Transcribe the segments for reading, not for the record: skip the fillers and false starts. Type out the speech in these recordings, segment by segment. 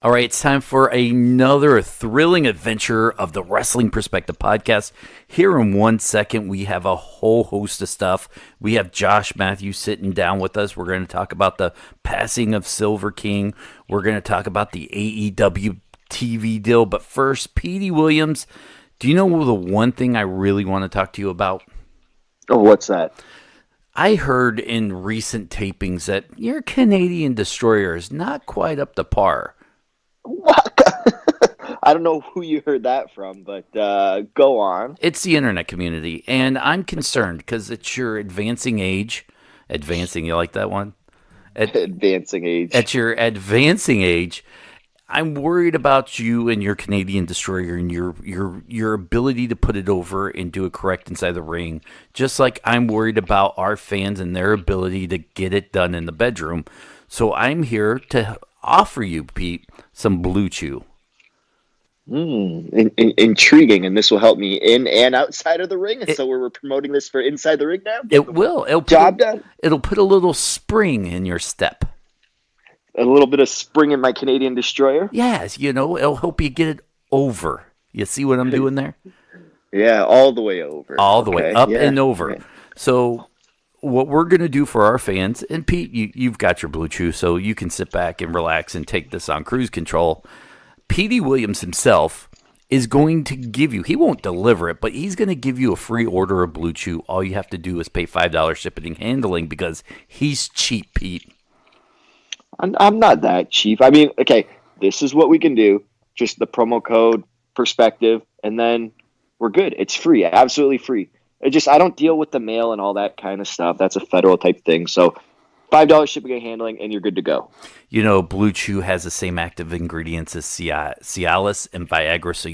All right, it's time for another thrilling adventure of the Wrestling Perspective podcast. Here in 1 second, we have a whole host of stuff. We have Josh Mathews sitting down with us. We're going to talk about the passing of Silver King. We're going to talk about the AEW TV deal. But first, Petey Williams, do you know the one thing I really want to talk to you about? Oh, what's that? I heard in recent tapings that your Canadian Destroyer is not quite up to par. What? I don't know who you heard that from, but go on. It's the internet community, and I'm concerned because it's your advancing age. Advancing, you like that one? Advancing age. At your advancing age, I'm worried about you and your Canadian Destroyer and your ability to put it over and do it correct inside the ring. Just like I'm worried about our fans and their ability to get it done in the bedroom. So I'm here to offer you, Pete, some Blue Chew. Intriguing, and this will help me in and outside of the ring. And so we're promoting this for inside the ring now? It will. It'll put a little spring in your step. A little bit of spring in my Canadian Destroyer? Yes, it'll help you get it over. You see what I'm doing there? Yeah, all the way over. All the way up and over. Yeah. So what we're going to do for our fans, and Pete, you've got your Blue Chew, so you can sit back and relax and take this on cruise control. Petey Williams himself is going to give you, he won't deliver it, but he's going to give you a free order of Blue Chew. All you have to do is pay $5 shipping and handling because he's cheap, Pete. I'm not that cheap. I mean, okay, this is what we can do. Just the promo code Perspective, and then we're good. It's free, absolutely free. I don't deal with the mail and all that kind of stuff. That's a federal type thing. So $5 shipping and handling, and you're good to go. Blue Chew has the same active ingredients as Cialis and Viagra, so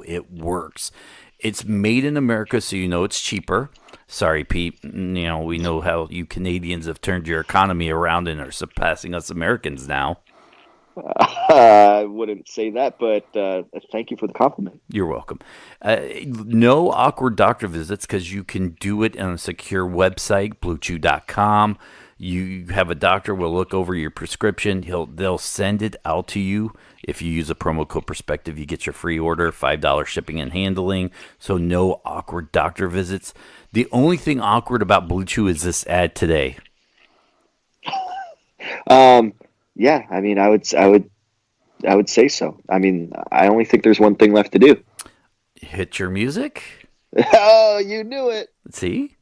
it works. It's made in America, so it's cheaper. Sorry, Pete. We know how you Canadians have turned your economy around and are surpassing us Americans now. I wouldn't say that, but thank you for the compliment. You're welcome. No awkward doctor visits because you can do it on a secure website, bluechew.com. You have a doctor will look over your prescription. They'll send it out to you. If you use a promo code Perspective, you get your free order, $5 shipping and handling. So no awkward doctor visits. The only thing awkward about Blue Chew is this ad today. Yeah, I mean, I would say so. I mean, I only think there's one thing left to do. Hit your music. Oh, you knew it. See?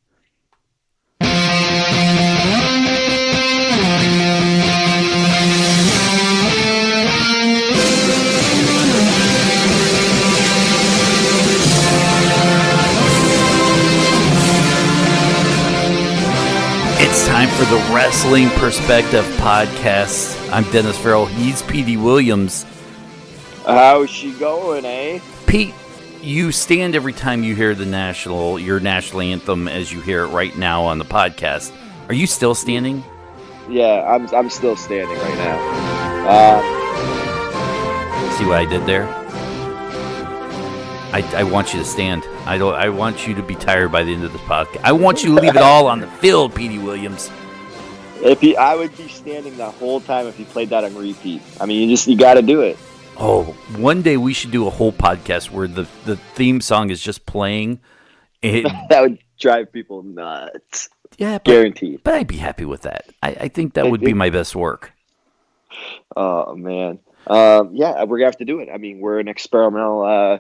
It's time for the Wrestling Perspective podcast. I'm Dennis Farrell. He's Petey Williams. How's she going, eh? Pete, you stand every time you hear your national anthem as you hear it right now on the podcast. Are you still standing? Yeah, I'm still standing right now. See what I did there? I want you to stand. I want you to be tired by the end of this podcast. I want you to leave it all on the field, Petey Williams. I would be standing the whole time if you played that on repeat. I mean, you got to do it. Oh, one day we should do a whole podcast where the theme song is just playing. That would drive people nuts. Yeah, guaranteed. But I'd be happy with that. I think that would be my best work. Oh man, yeah, we're gonna have to do it. I mean, we're an experimental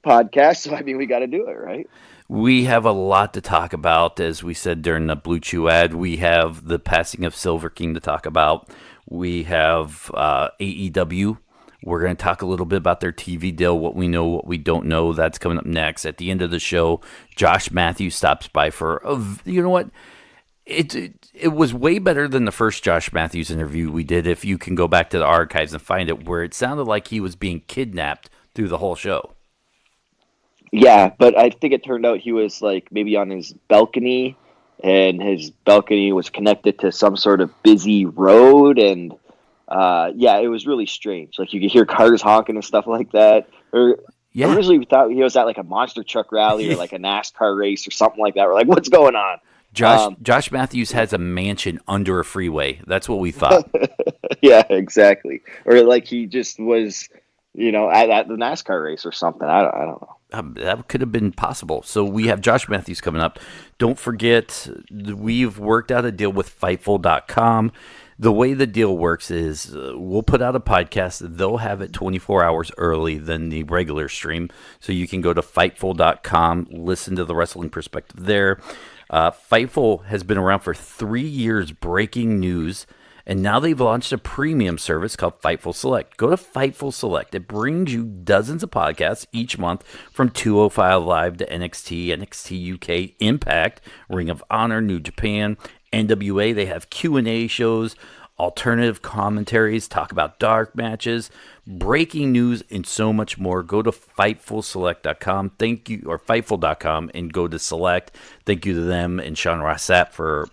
podcast, so I mean, we got to do it, right? We have a lot to talk about, as we said during the Blue Chew ad. We have the passing of Silver King to talk about. We have AEW. We're going to talk a little bit about their TV deal, what we know, what we don't know. That's coming up next. At the end of the show, Josh Mathews stops by for, you know what? It was way better than the first Josh Mathews interview we did, if you can go back to the archives and find it, where it sounded like he was being kidnapped through the whole show. Yeah, but I think it turned out he was like maybe on his balcony, and his balcony was connected to some sort of busy road, and yeah, it was really strange. Like you could hear cars honking and stuff like that. Originally we thought he was at like a monster truck rally or like a NASCAR race or something like that. We're like, what's going on? Josh Mathews has a mansion under a freeway. That's what we thought. Yeah, exactly. Or like he just was, at the NASCAR race or something. I don't know. That could have been possible. So we have Josh Mathews coming up. Don't forget, we've worked out a deal with Fightful.com. The way the deal works is we'll put out a podcast. They'll have it 24 hours early than the regular stream. So you can go to Fightful.com, listen to the wrestling perspective there. Fightful has been around for 3 years breaking news. And now they've launched a premium service called Fightful Select. Go to Fightful Select. It brings you dozens of podcasts each month from 205 Live to NXT, NXT UK, Impact, Ring of Honor, New Japan, NWA. They have Q&A shows, alternative commentaries, talk about dark matches, breaking news, and so much more. Go to FightfulSelect.com. Thank you, or Fightful.com, and go to Select. Thank you to them and Sean Rossap for,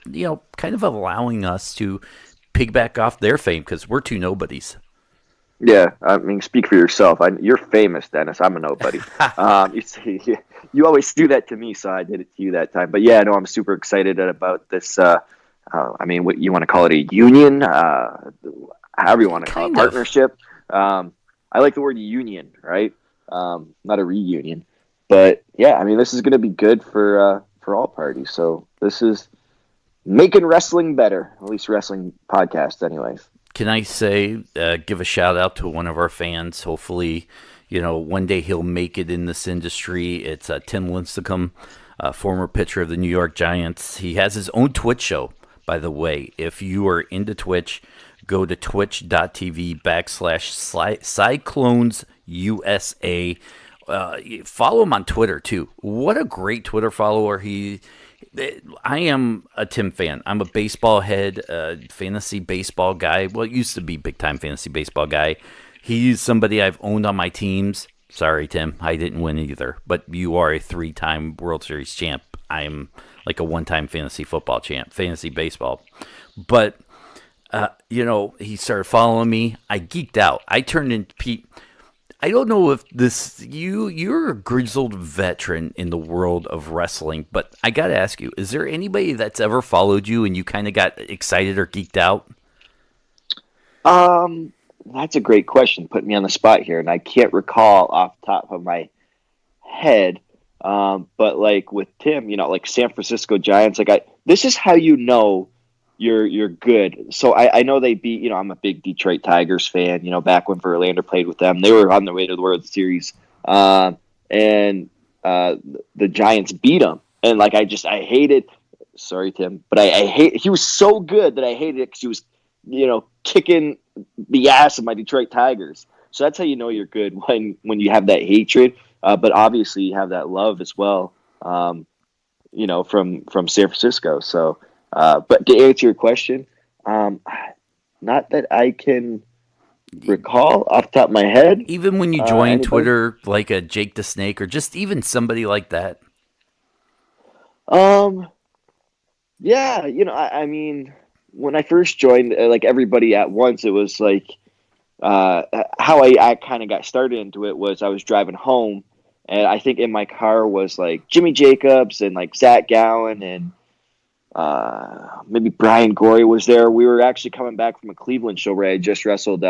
kind of allowing us to piggyback off their fame because we're two nobodies. Yeah, I mean, speak for yourself. You're famous, Dennis. I'm a nobody. You always do that to me, so I did it to you that time. But yeah, no, I'm super excited about this. What you want to call it, a union, however you want to call it, partnership. I like the word union, right? Not a reunion. But yeah, I mean, this is going to be good for all parties. So this is making wrestling better, at least wrestling podcast anyways. Can I say, give a shout out to one of our fans. Hopefully, one day he'll make it in this industry. It's Tim Lincecum, former pitcher of the New York Giants. He has his own Twitch show, by the way. If you are into Twitch, go to twitch.tv/CyclonesUSA. Follow him on Twitter, too. What a great Twitter follower I am a Tim fan. I'm a baseball head, fantasy baseball guy. Well, it used to be big-time fantasy baseball guy. He's somebody I've owned on my teams. Sorry, Tim, I didn't win either. But you are a 3-time World Series champ. I'm like a 1-time fantasy football champ, fantasy baseball. But, he started following me. I geeked out. I turned into Pete. I don't know if you're a grizzled veteran in the world of wrestling, but I got to ask you, is there anybody that's ever followed you and you kind of got excited or geeked out? That's a great question. Put me on the spot here, and I can't recall off the top of my head. But like with Tim, like San Francisco Giants, this is how you're good. So I know they beat, I'm a big Detroit Tigers fan, back when Verlander played with them. They were on their way to the World Series. And the Giants beat them. And I hated, sorry, Tim, but he was so good that I hated it because he was, kicking the ass of my Detroit Tigers. So that's how you know you're good, when you have that hatred. But obviously you have that love as well, from San Francisco. So, but to answer your question, not that I can recall off the top of my head. Even when you join Twitter, like a Jake the Snake, or just even somebody like that. Yeah, I mean, when I first joined, like everybody at once, it was like how I kind of got started into it was I was driving home, and I think in my car was like Jimmy Jacobs and like Zach Gallen and maybe Brian Gorey was there. We were actually coming back from a Cleveland show where I just wrestled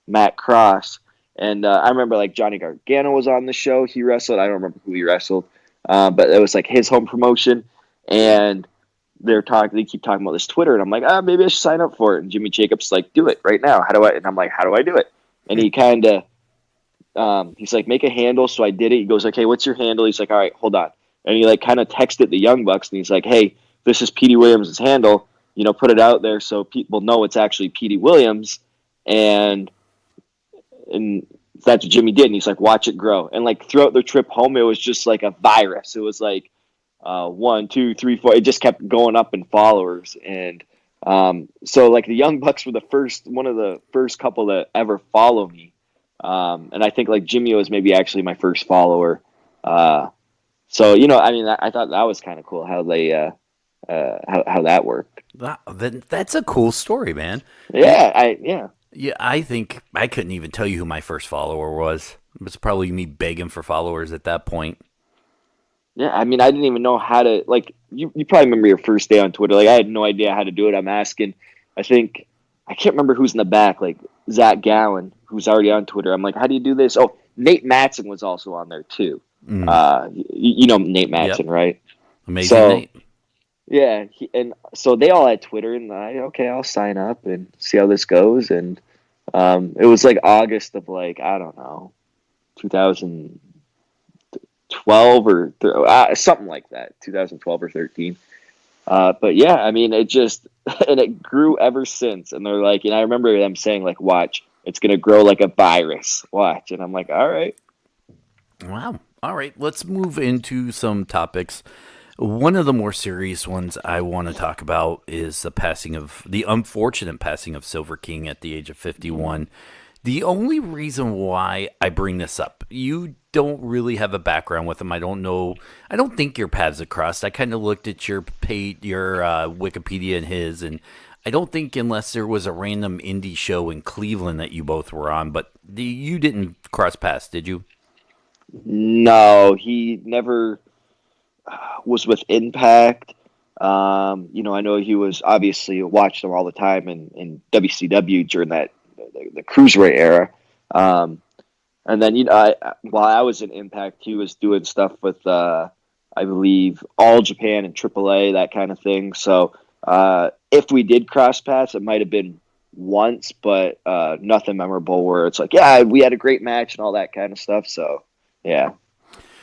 Matt Cross. And I remember like Johnny Gargano was on the show. He wrestled. I don't remember who he wrestled. But it was like his home promotion. And they keep talking about this Twitter. And I'm like, maybe I should sign up for it. And Jimmy Jacobs like, do it right now. And I'm like, how do I do it? And he kind of, he's like, make a handle. So I did it. He goes, okay, what's your handle? He's like, all right, hold on. And he like kind of texted the Young Bucks. And he's like, hey, this is Petey Williams' handle, put it out there so people know it's actually Petey Williams. And that's what Jimmy did. And he's like, watch it grow. And like throughout the trip home, it was just like a virus. It was like 1, 2, 3, 4. It just kept going up in followers. And so like the Young Bucks were one of the first couple to ever follow me. And I think like Jimmy was maybe actually my first follower. So, I mean, I thought that was kind of cool how they, how that worked. That's a cool story, man. Yeah, Yeah, I think I couldn't even tell you who my first follower was. It was probably me begging for followers at that point. Yeah, I mean, I didn't even know how to, like, you probably remember your first day on Twitter. Like, I had no idea how to do it. I'm asking, I think, I can't remember who's in the back, like Zach Gallen, who's already on Twitter. I'm like, how do you do this? Oh, Nate Matson was also on there too. Mm. You know Nate Yep. Matson, right? Amazing So, Nate. yeah, and so they all had Twitter, and okay, I'll sign up and see how this goes. And it was like August of, like, I don't know, 2012 or something like that, 2012 or 13. But yeah, I mean, it just, and it grew ever since. And they're like, and I remember them saying, like, watch, it's going to grow like a virus. Watch. And I'm like, all right. Wow. All right, let's move into some topics. One of the more serious ones I want to talk about is the unfortunate passing of Silver King at the age of 51. The only reason why I bring this up, you don't really have a background with him. I don't know. I don't think your paths have crossed. I kind of looked at your Wikipedia and his, and I don't think unless there was a random indie show in Cleveland that you both were on, but you didn't cross paths, did you? No, he never was with Impact. I know he was obviously watched them all the time in WCW during that the Cruiserweight era. And then while I was in Impact, he was doing stuff with I believe All Japan and AAA, that kind of thing. So if we did cross paths, it might have been once, but nothing memorable where it's like, yeah, we had a great match and all that kind of stuff. So yeah,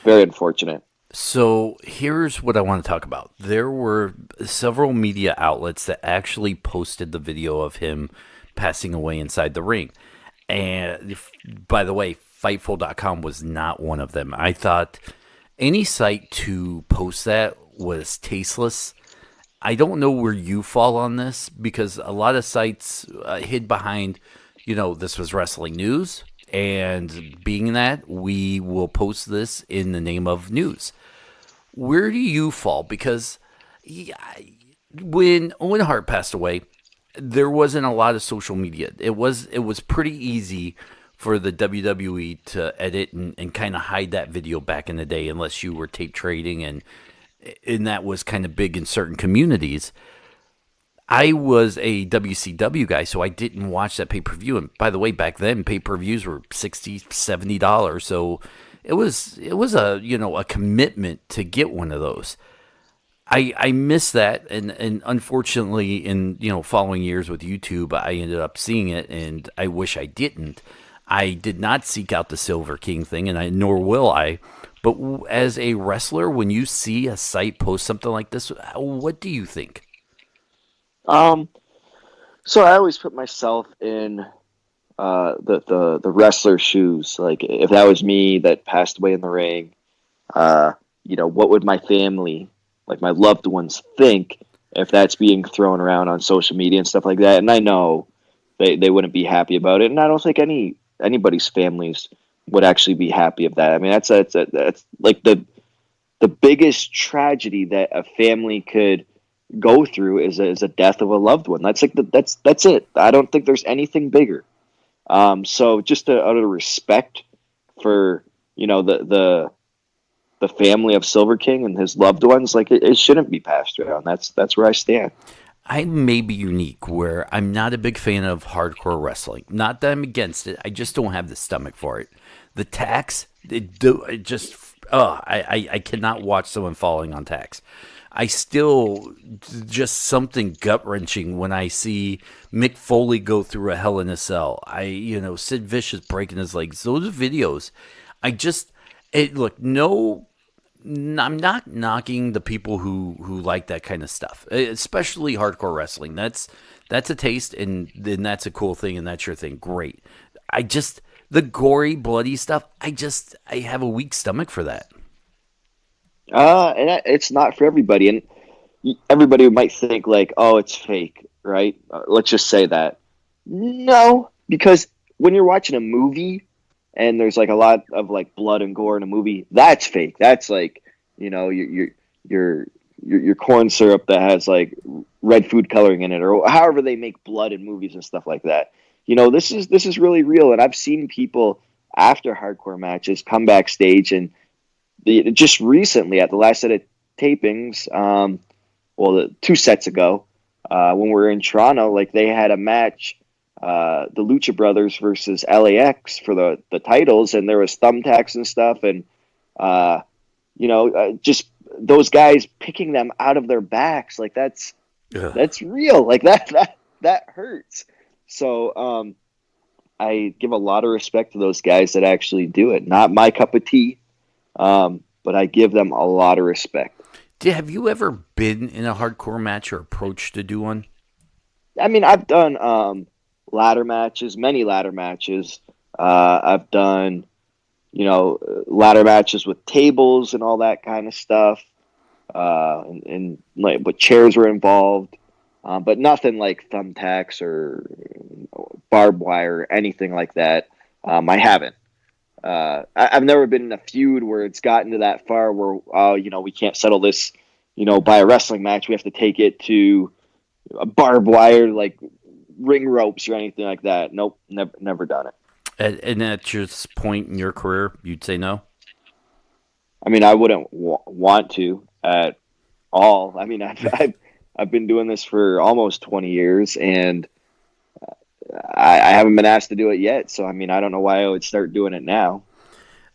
very unfortunate. So here's what I want to talk about. There were several media outlets that actually posted the video of him passing away inside the ring. And by the way, Fightful.com was not one of them. I thought any site to post that was tasteless. I don't know where you fall on this because a lot of sites hid behind, this was wrestling news. And being that, we will post this in the name of news. Where do you fall? Because when Owen Hart passed away, there wasn't a lot of social media. It was pretty easy for the WWE to edit and kind of hide that video back in the day, unless you were tape trading, and that was kind of big in certain communities. I was a WCW guy, so I didn't watch that pay-per-view. And by the way, back then pay-per-views were $60, $70. So it was a commitment to get one of those. I miss that, and unfortunately, in following years with YouTube, I ended up seeing it, and I wish I didn't. I did not seek out the Silver King thing, and nor will I. But as a wrestler, when you see a site post something like this, what do you think? So I always put myself in the wrestler's shoes. Like, if that was me that passed away in the ring, what would my family, like my loved ones, think if that's being thrown around on social media and stuff like that? And I know they wouldn't be happy about it, and I don't think anybody's families would actually be happy of that. I mean, that's like the biggest tragedy that a family could go through is a death of a loved one. That's like that's it. I don't think there's anything bigger. So just out of respect for the family of Silver King and his loved ones, like it shouldn't be passed around. That's where I stand. I may be unique where I'm not a big fan of hardcore wrestling. Not that I'm against it. I just don't have the stomach for it. The tax, I cannot watch someone falling on tax. I still, just something gut wrenching when I see Mick Foley go through a Hell in a Cell. Sid Vicious breaking his legs. Those videos, look, no, I'm not knocking the people who like that kind of stuff, especially hardcore wrestling. That's a taste, and then that's a cool thing, and that's your thing. Great. The gory, bloody stuff, I have a weak stomach for that. And it's not for everybody, and everybody might think like, oh, it's fake, right? Let's just say that. No, because when you're watching a movie and there's like a lot of like blood and gore in a movie, that's fake. That's like, your corn syrup that has like red food coloring in it, or however they make blood in movies and stuff like that. This is really real, and I've seen people after hardcore matches come backstage and just recently at the last set of tapings, well, 2 sets ago, when we were in Toronto, like they had a match, the Lucha Brothers versus LAX for the titles, and there was thumbtacks and stuff, and just those guys picking them out of their backs, like that's real, like that hurts. So I give a lot of respect to those guys that actually do it. Not my cup of tea, but I give them a lot of respect. Have you ever been in a hardcore match or approached to do one? I mean, I've done ladder matches, many ladder matches. I've done, ladder matches with tables and all that kind of stuff, and like, but chairs were involved, but nothing like thumbtacks or barbed wire or anything like that. I haven't. I've never been in a feud where it's gotten to that far where, we can't settle this, by a wrestling match. We have to take it to a barbed wire, like ring ropes or anything like that. Nope, never done it. And at this point in your career, you'd say no? I mean, I wouldn't want to at all. I mean, I've been doing this for almost 20 years, and I haven't been asked to do it yet. So, I mean, I don't know why I would start doing it now.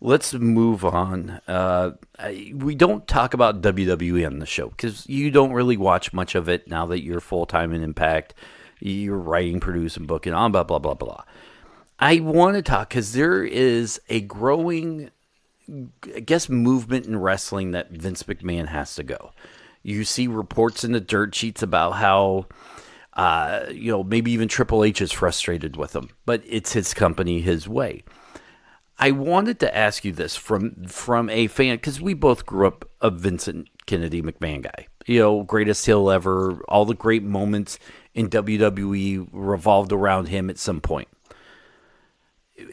Let's move on. We don't talk about WWE on the show because you don't really watch much of it now that you're full-time in Impact. You're writing, producing, booking, on blah, blah, blah, blah. I want to talk because there is a growing, I guess, movement in wrestling that Vince McMahon has to go. You see reports in the dirt sheets about how, maybe even Triple H is frustrated with him, but it's his company, his way. I wanted to ask you this from a fan, because we both grew up a Vincent Kennedy McMahon guy. Greatest heel ever. All the great moments in WWE revolved around him at some point.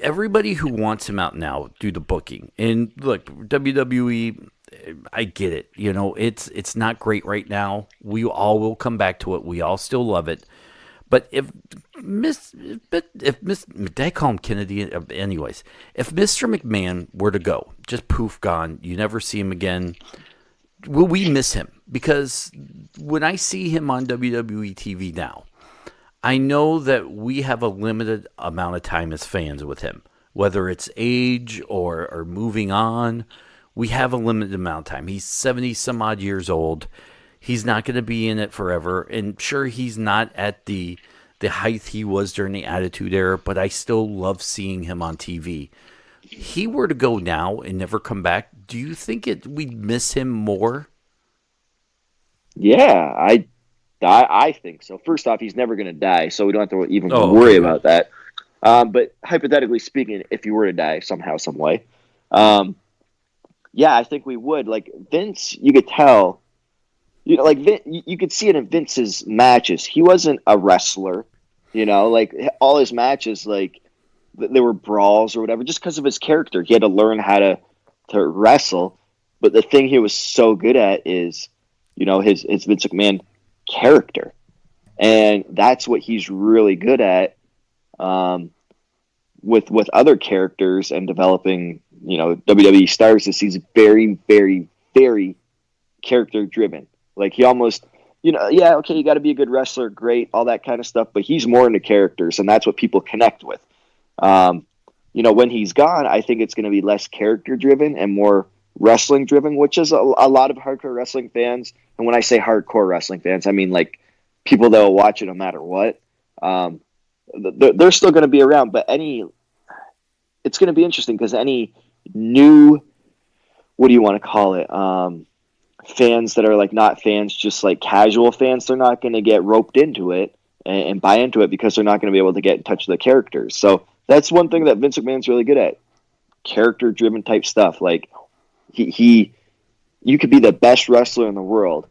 Everybody who wants him out now do the booking. And look, WWE, I get it. It's not great right now. We all will come back to it. We all still love it. But did I call him Kennedy? Anyways, if Mr. McMahon were to go, just poof, gone, you never see him again, will we miss him? Because when I see him on WWE TV now, I know that we have a limited amount of time as fans with him. Whether it's age or moving on, we have a limited amount of time. He's 70 some odd years old. He's not going to be in it forever. And sure, he's not at the height he was during the Attitude Era, but I still love seeing him on TV. He were to go now and never come back, do you think we'd miss him more? Yeah, I think so. First off, he's never going to die, so we don't have to even worry about that. But hypothetically speaking, if he were to die somehow, some way, I think we would. Like Vince, you could tell. You could see it in Vince's matches. He wasn't a wrestler, like all his matches, like they were brawls or whatever, just because of his character. He had to learn how to wrestle. But the thing he was so good at is, his Vince McMahon character. And that's what he's really good at with other characters and developing, WWE stars. Is he's very, very, very character driven. Like he almost, you got to be a good wrestler, great, all that kind of stuff, but he's more into characters, and that's what people connect with. When he's gone, I think it's going to be less character driven and more wrestling driven, which is a lot of hardcore wrestling fans. And when I say hardcore wrestling fans, I mean like people that will watch it no matter what. They're still going to be around, but it's going to be interesting because any new, what do you want to call it? Fans that are like not fans, just like casual fans, they're not going to get roped into it and buy into it because they're not going to be able to get in touch with the characters. So that's one thing that Vince McMahon's really good at, character driven type stuff. Like you could be the best wrestler in the world,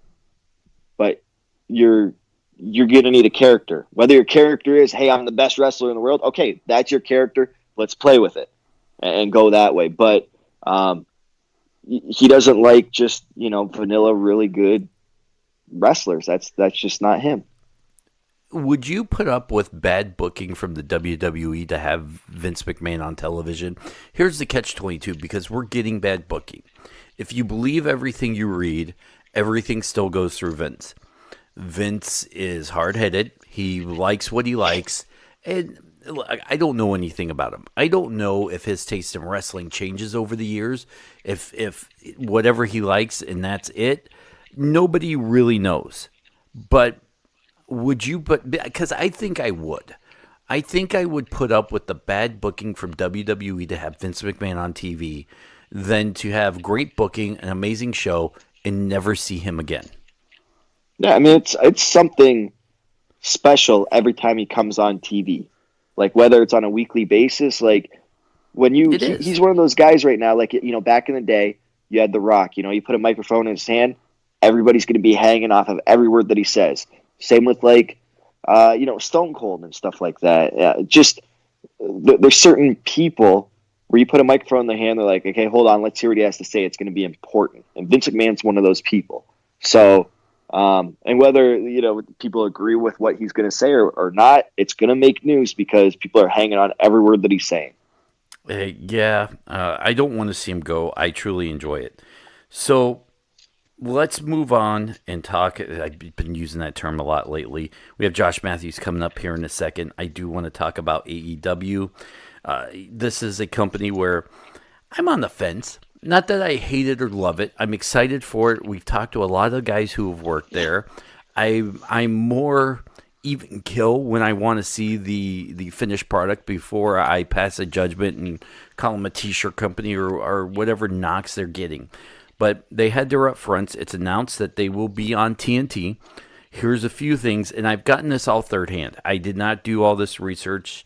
but you're going to need a character. Whether your character is, hey, I'm the best wrestler in the world. Okay, that's your character. Let's play with it and go that way. But he doesn't like just, vanilla, really good wrestlers. That's just not him. Would you put up with bad booking from the WWE to have Vince McMahon on television? Here's the catch-22, because we're getting bad booking. If you believe everything you read, everything still goes through Vince. Vince is hard-headed. He likes what he likes. And I don't know anything about him. I don't know if his taste in wrestling changes over the years. If whatever he likes and that's it, nobody really knows. But would you put, because I think I would. I think I would put up with the bad booking from WWE to have Vince McMahon on TV than to have great booking, an amazing show, and never see him again. Yeah, I mean it's something special every time he comes on TV. Like whether it's on a weekly basis, like when he's one of those guys right now. Like back in the day, you had The Rock. You put a microphone in his hand, everybody's going to be hanging off of every word that he says. Same with Stone Cold and stuff like that. There's certain people where you put a microphone in their hand, they're like, okay, hold on, let's hear what he has to say. It's going to be important. And Vince McMahon's one of those people. So. And whether people agree with what he's going to say or not, it's going to make news because people are hanging on every word that he's saying. I don't want to see him go. I truly enjoy it. So let's move on and talk. I've been using that term a lot lately. We have Josh Mathews coming up here in a second. I do want to talk about AEW. This is a company where I'm on the fence. Not that I hate it or love it. I'm excited for it. We've talked to a lot of guys who have worked there. I'm more even kill when I want to see the finished product before I pass a judgment and call them a t-shirt company or whatever knocks they're getting. But they had their upfronts. It's announced that they will be on TNT. Here's a few things, and I've gotten this all third hand. I did not do all this research.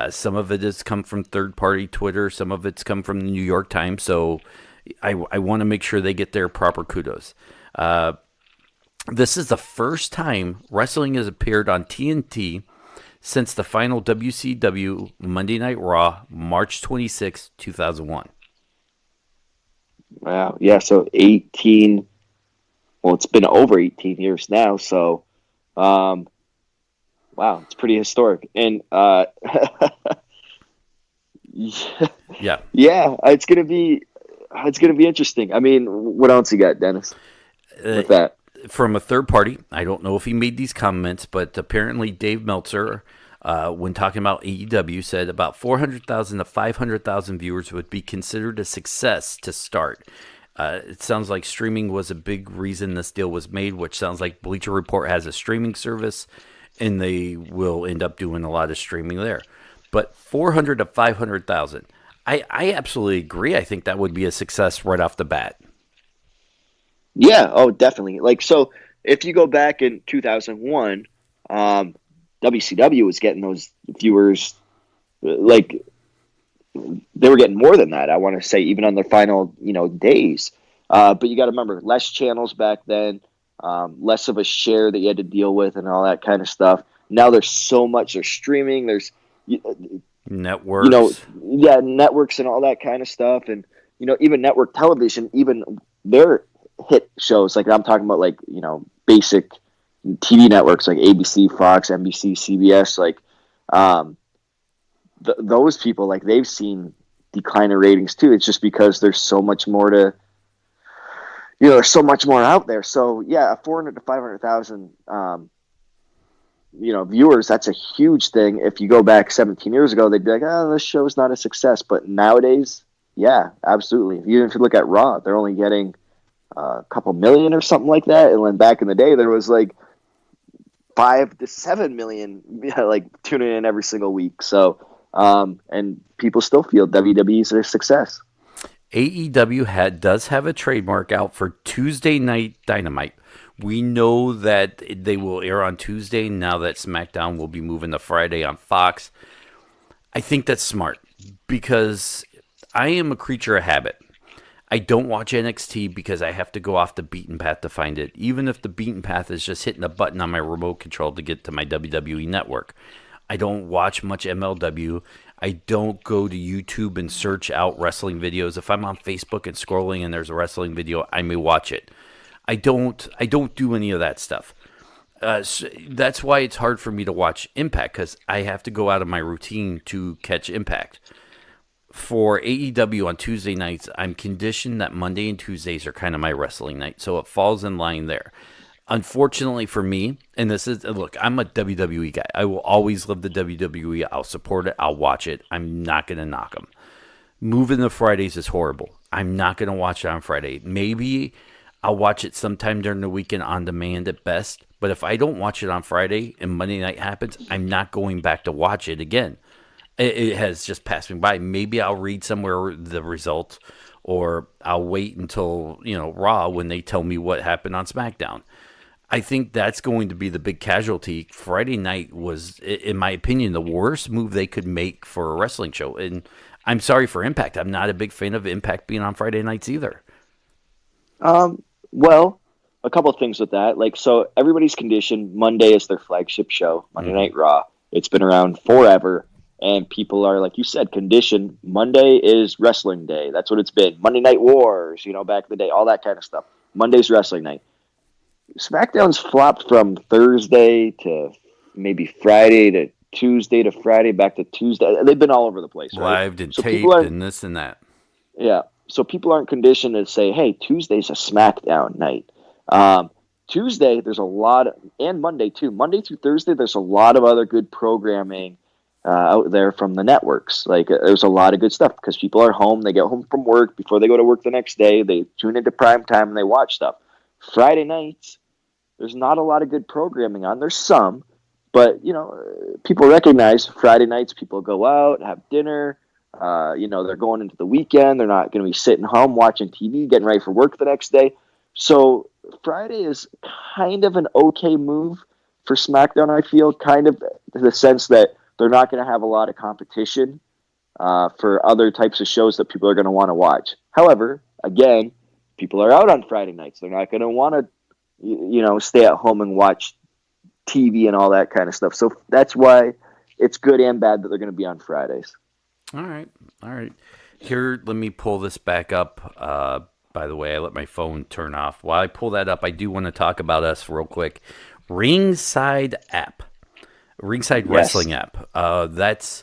Some of it has come from third-party Twitter. Some of it's come from the New York Times. So I want to make sure they get their proper kudos. This is the first time wrestling has appeared on TNT since the final WCW Monday Night Raw, March 26, 2001. Wow. Yeah, so 18... Well, it's been over 18 years now, so... Wow, it's pretty historic. And yeah, it's gonna be interesting. I mean, what else you got, Dennis? With that, from a third party, I don't know if he made these comments, but apparently Dave Meltzer, when talking about AEW, said about 400,000 to 500,000 viewers would be considered a success to start. It sounds like streaming was a big reason this deal was made, which sounds like Bleacher Report has a streaming service. And they will end up doing a lot of streaming there. But 400 to 500,000, I absolutely agree. I think that would be a success right off the bat. Yeah, oh, definitely. So if you go back in 2001, WCW was getting those viewers, they were getting more than that, I want to say, even on their final, days. But you got to remember, less channels back then. Less of a share that you had to deal with and all that kind of stuff. Now there's so much. There's streaming. There's networks. Networks and all that kind of stuff. And even network television, even their hit shows. Like I'm talking about, basic TV networks like ABC, Fox, NBC, CBS. Those people, they've seen decline in ratings too. It's just because there's so much more to. There's so much more out there. So, yeah, 400 to 500,000, viewers, that's a huge thing. If you go back 17 years ago, they'd be like, oh, this show's not a success. But nowadays, yeah, absolutely. Even if you look at Raw, they're only getting a couple million or something like that. And then back in the day, there was 5 to 7 million tuning in every single week. So, and people still feel WWE's a success. AEW does have a trademark out for Tuesday Night Dynamite. We know that they will air on Tuesday now that SmackDown will be moving to Friday on Fox. I think that's smart because I am a creature of habit. I don't watch NXT because I have to go off the beaten path to find it, even if the beaten path is just hitting a button on my remote control to get to my WWE network. I don't watch much MLW. I don't go to YouTube and search out wrestling videos. If I'm on Facebook and scrolling and there's a wrestling video, I may watch it. I don't do any of that stuff. So that's why it's hard for me to watch Impact because I have to go out of my routine to catch Impact. for AEW on Tuesday nights, I'm conditioned that Monday and Tuesdays are kind of my wrestling night, so it falls in line there. Unfortunately for me, and this is, look, I'm a WWE guy. I will always love the WWE. I'll support it. I'll watch it. I'm not going to knock them. Moving to Fridays is horrible. I'm not going to watch it on Friday. Maybe I'll watch it sometime during the weekend on demand at best. But if I don't watch it on Friday and Monday night happens, I'm not going back to watch it again. It has just passed me by. Maybe I'll read somewhere the results, or I'll wait until, Raw when they tell me what happened on SmackDown. I think that's going to be the big casualty. Friday night was, in my opinion, the worst move they could make for a wrestling show. And I'm sorry for Impact. I'm not a big fan of Impact being on Friday nights either. Well, a couple of things with that. So everybody's conditioned. Monday is their flagship show, Monday Night Raw. It's been around forever. And people are, like you said, conditioned. Monday is wrestling day. That's what it's been. Monday Night Wars, back in the day, all that kind of stuff. Monday's wrestling night. SmackDown's flopped from Thursday to maybe Friday to Tuesday to Friday, back to Tuesday. They've been all over the place, right? Live and taped and this and that. Yeah. So people aren't conditioned to say, hey, Tuesday's a SmackDown night. Tuesday, there's a lot, and Monday too. Monday through Thursday, there's a lot of other good programming out there from the networks. There's a lot of good stuff because people are home. They get home from work before they go to work the next day. They tune into prime time and they watch stuff. Friday nights, there's not a lot of good programming on. There's some, but people recognize Friday nights. People go out, have dinner. They're going into the weekend. They're not going to be sitting home watching TV, getting ready for work the next day. So Friday is kind of an okay move for SmackDown. I feel kind of in the sense that they're not going to have a lot of competition for other types of shows that people are going to want to watch. However, again, people are out on Friday nights. They're not going to want to, stay at home and watch TV and all that kind of stuff. So that's why it's good and bad that they're going to be on Fridays. All right. Here, let me pull this back up. By the way, I let my phone turn off. While I pull that up, I do want to talk about us real quick. Ringside Wrestling app. That's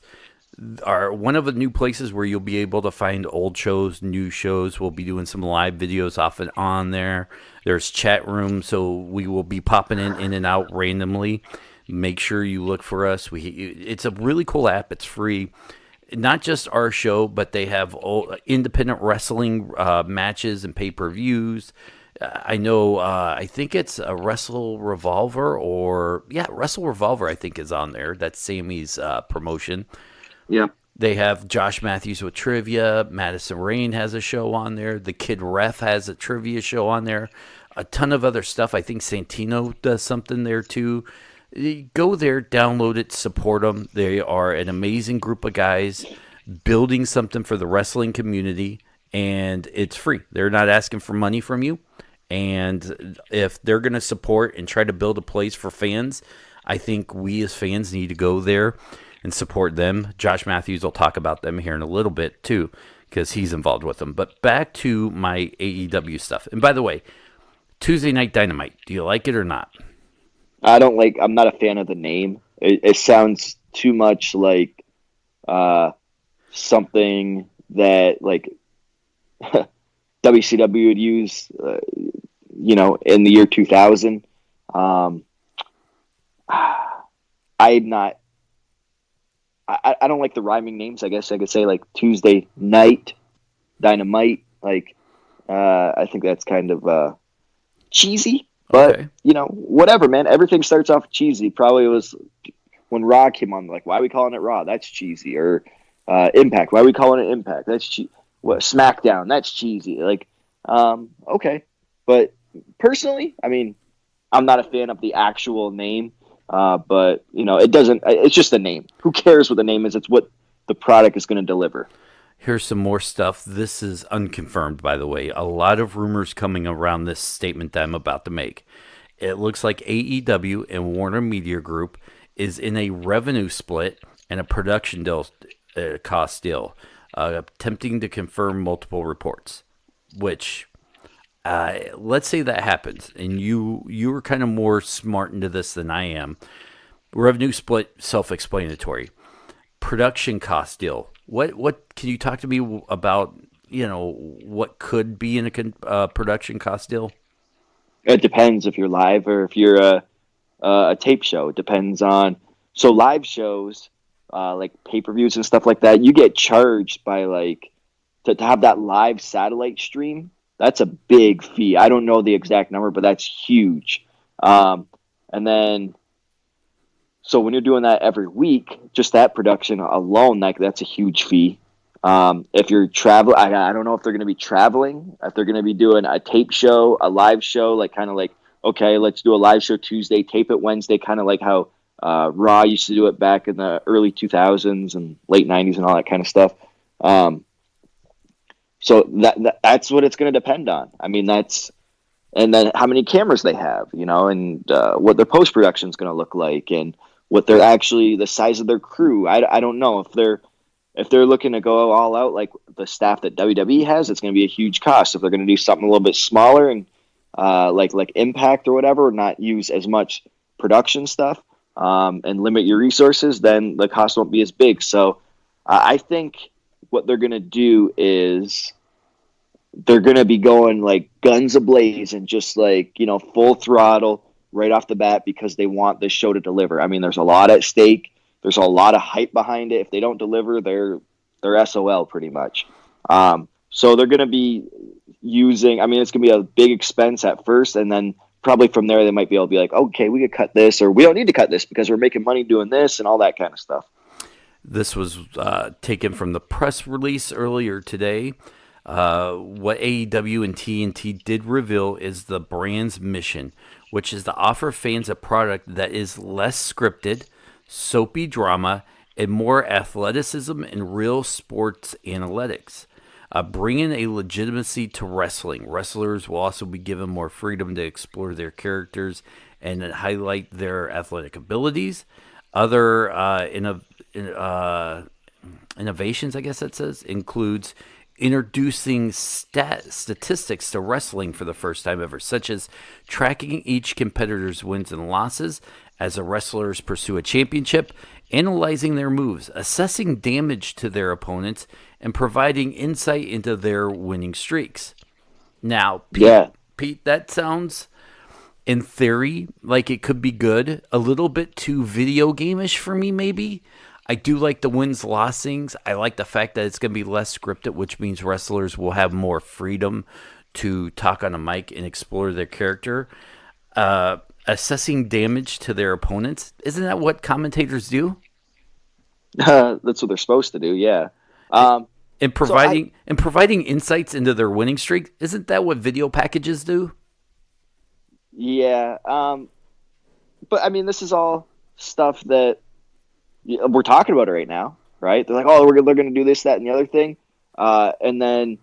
one of the new places where you'll be able to find old shows, new shows. We'll be doing some live videos off and on there. There's chat rooms, so we will be popping in and out randomly. Make sure you look for us. It's a really cool app. It's free. Not just our show, but they have independent wrestling matches and pay-per-views. I know, I think it's a Wrestle Revolver Wrestle Revolver, I think, is on there. That's Sammy's promotion. Yeah. They have Josh Mathews with trivia. Madison Rain has a show on there. The Kid Ref has a trivia show on there. A ton of other stuff. I think Santino does something there too. Go there, download it, support them. They are an amazing group of guys building something for the wrestling community, and it's free. They're not asking for money from you. And if they're going to support and try to build a place for fans, I think we as fans need to go there and support them. Josh Mathews will talk about them here in a little bit too, because he's involved with them. But back to my AEW stuff. And by the way, Tuesday Night Dynamite, do you like it or not? I'm not a fan of the name. It sounds too much like something that WCW would use, in the year 2000. I don't like the rhyming names. I guess I could say Tuesday Night Dynamite. I think that's kind of cheesy. But, okay. Whatever, man. Everything starts off cheesy. Probably was when Raw came on, why are we calling it Raw? That's cheesy. Or Impact. Why are we calling it Impact? That's cheesy. SmackDown. That's cheesy. Okay. But personally, I'm not a fan of the actual name. But, it's just a name. Who cares what the name is? It's what the product is going to deliver. Here's some more stuff. This is unconfirmed, by the way. A lot of rumors coming around this statement that I'm about to make. It looks like AEW and Warner Media Group is in a revenue split and a production deal, cost deal, attempting to confirm multiple reports, which, let's say that happens, and you are kind of more smart into this than I am. Revenue split, self-explanatory. production cost deal. What can you talk to me about? What could be in a production cost deal? It depends if you're live or if you're a tape show. It depends on. So live shows, like pay-per-views and stuff like that, you get charged by like to have that live satellite stream. That's a big fee. I don't know the exact number, but that's huge. And then, so when you're doing that every week, just that production alone, that's a huge fee. If you're traveling, I don't know if they're going to be traveling, if they're going to be doing a tape show, a live show, like kind of like, okay, let's do a live show Tuesday, tape it Wednesday, kind of like how Raw used to do it back in the early 2000s and late 90s and all that kind of stuff. So that's what it's going to depend on. I mean, and then how many cameras they have, and what their post-production is going to look like, and what they're actually, the size of their crew. I don't know if they're looking to go all out like the staff that WWE has, it's going to be a huge cost. If they're going to do something a little bit smaller and like Impact or whatever, not use as much production stuff and limit your resources, then the cost won't be as big. So I think what they're going to do is they're going to be going like guns ablaze and just like, full throttle right off the bat because they want this show to deliver. I mean, there's a lot at stake. There's a lot of hype behind it. If they don't deliver, they're SOL pretty much. So they're going to be using, I mean, it's going to be a big expense at first, and then probably from there they might be able to be like, okay, we could cut this, or we don't need to cut this because we're making money doing this and all that kind of stuff. This was taken from the press release earlier today. What AEW and TNT did reveal is the brand's mission, which is to offer fans a product that is less scripted, soapy drama, and more athleticism and real sports analytics. Bringing a legitimacy to wrestling. Wrestlers will also be given more freedom to explore their characters and highlight their athletic abilities. Other innovations, I guess that says, includes introducing statistics to wrestling for the first time ever, such as tracking each competitor's wins and losses as the wrestlers pursue a championship, analyzing their moves, assessing damage to their opponents, and providing insight into their winning streaks. Now, Pete, that sounds, in theory, like it could be good. A little bit too video game-ish for me, maybe. I do like the wins-loss things. I like the fact that it's going to be less scripted, which means wrestlers will have more freedom to talk on a mic and explore their character. Assessing damage to their opponents. Isn't that what commentators do? That's what they're supposed to do, yeah. And providing insights into their winning streak. Isn't that what video packages do? Yeah. But, I mean, this is all stuff that we're talking about it right now, right? They're like, oh, they're going to do this, that, and the other thing. And then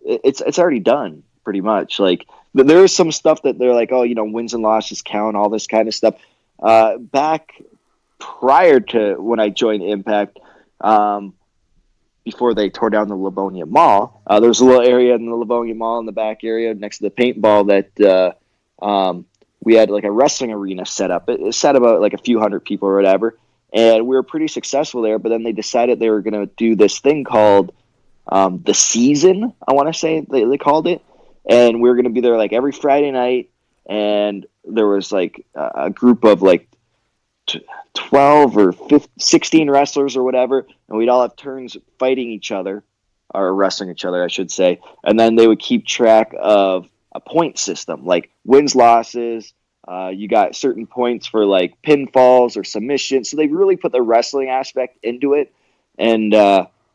it's already done, pretty much. Like, there is some stuff that they're like, oh, wins and losses count, all this kind of stuff. Back prior to when I joined Impact, before they tore down the Livonia Mall, there was a little area in the Livonia Mall in the back area next to the paintball that we had like a wrestling arena set up. It sat about like a few hundred people or whatever. And we were pretty successful there, but then they decided they were going to do this thing called The Season, I want to say they called it. And we were going to be there like every Friday night, and there was like a group of like 12 or 16 wrestlers or whatever, and we'd all have turns fighting each other, or wrestling each other, I should say. And then they would keep track of a point system, like wins, losses. You got certain points for like pinfalls or submissions. So they really put the wrestling aspect into it. And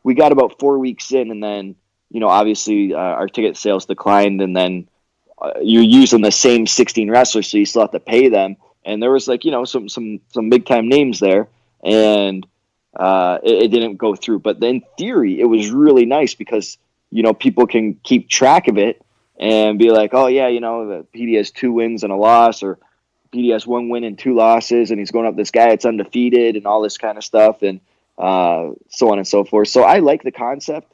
we got about 4 weeks in, and then, obviously our ticket sales declined, and then you're using the same 16 wrestlers, so you still have to pay them. And there was like, some big time names there, and it didn't go through. But in theory, it was really nice because, people can keep track of it and be like, oh yeah, the PD has 2 wins and a loss, or PD has 1 win and 2 losses, and he's going up this guy that's undefeated and all this kind of stuff, and so on and so forth. So I like the concept.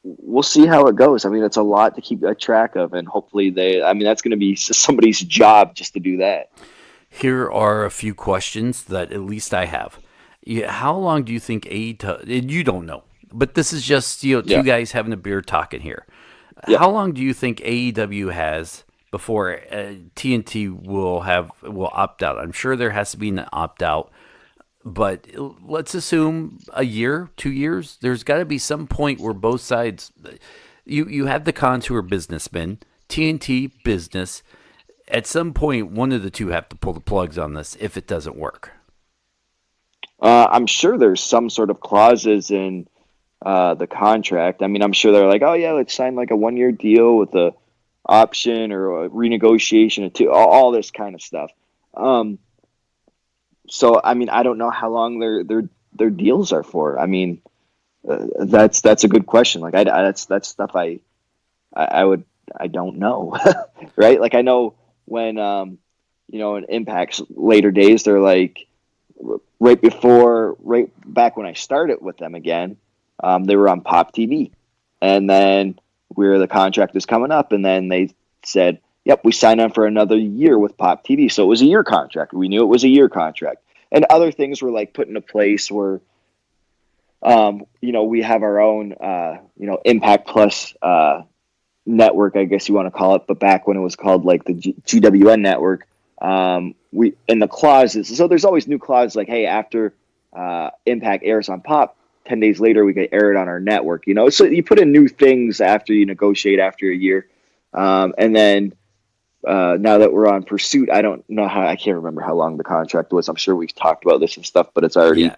We'll see how it goes. I mean, it's a lot to keep track of, and hopefully that's going to be somebody's job just to do that. Here are a few questions that at least I have. Yeah, how long do you think AEW? You don't know, but this is just two Yeah. guys having a beer talking here. Yep. How long do you think AEW has before TNT will opt out? I'm sure there has to be an opt out, but let's assume a year, 2 years. There's got to be some point where both sides. You have the cons who are businessmen, TNT business. At some point, one of the two have to pull the plugs on this if it doesn't work. I'm sure there's some sort of clauses in the contract. I mean, I'm sure they're like, oh yeah, let's sign like a 1 year deal with a option or a renegotiation of two, all this kind of stuff. Um, so I mean, I don't know how long their deals are for. I mean, that's a good question. Like that's stuff I would I don't know, right? Like I know when in Impact's later days, they're like right back when I started with them again, they were on Pop TV, and then the contract is coming up, and then they said, "Yep, we signed on for another year with Pop TV." So it was a year contract. We knew it was a year contract, and other things were like put into place where, we have our own, Impact Plus network, I guess you want to call it, but back when it was called like the GWN network, we in the clauses. So there's always new clauses like, hey, after Impact airs on Pop, 10 days later we get aired on our network. So you put in new things after you negotiate after a year, and then now that we're on Pursuit, I can't remember how long the contract was. I'm sure we've talked about this and stuff, but it's already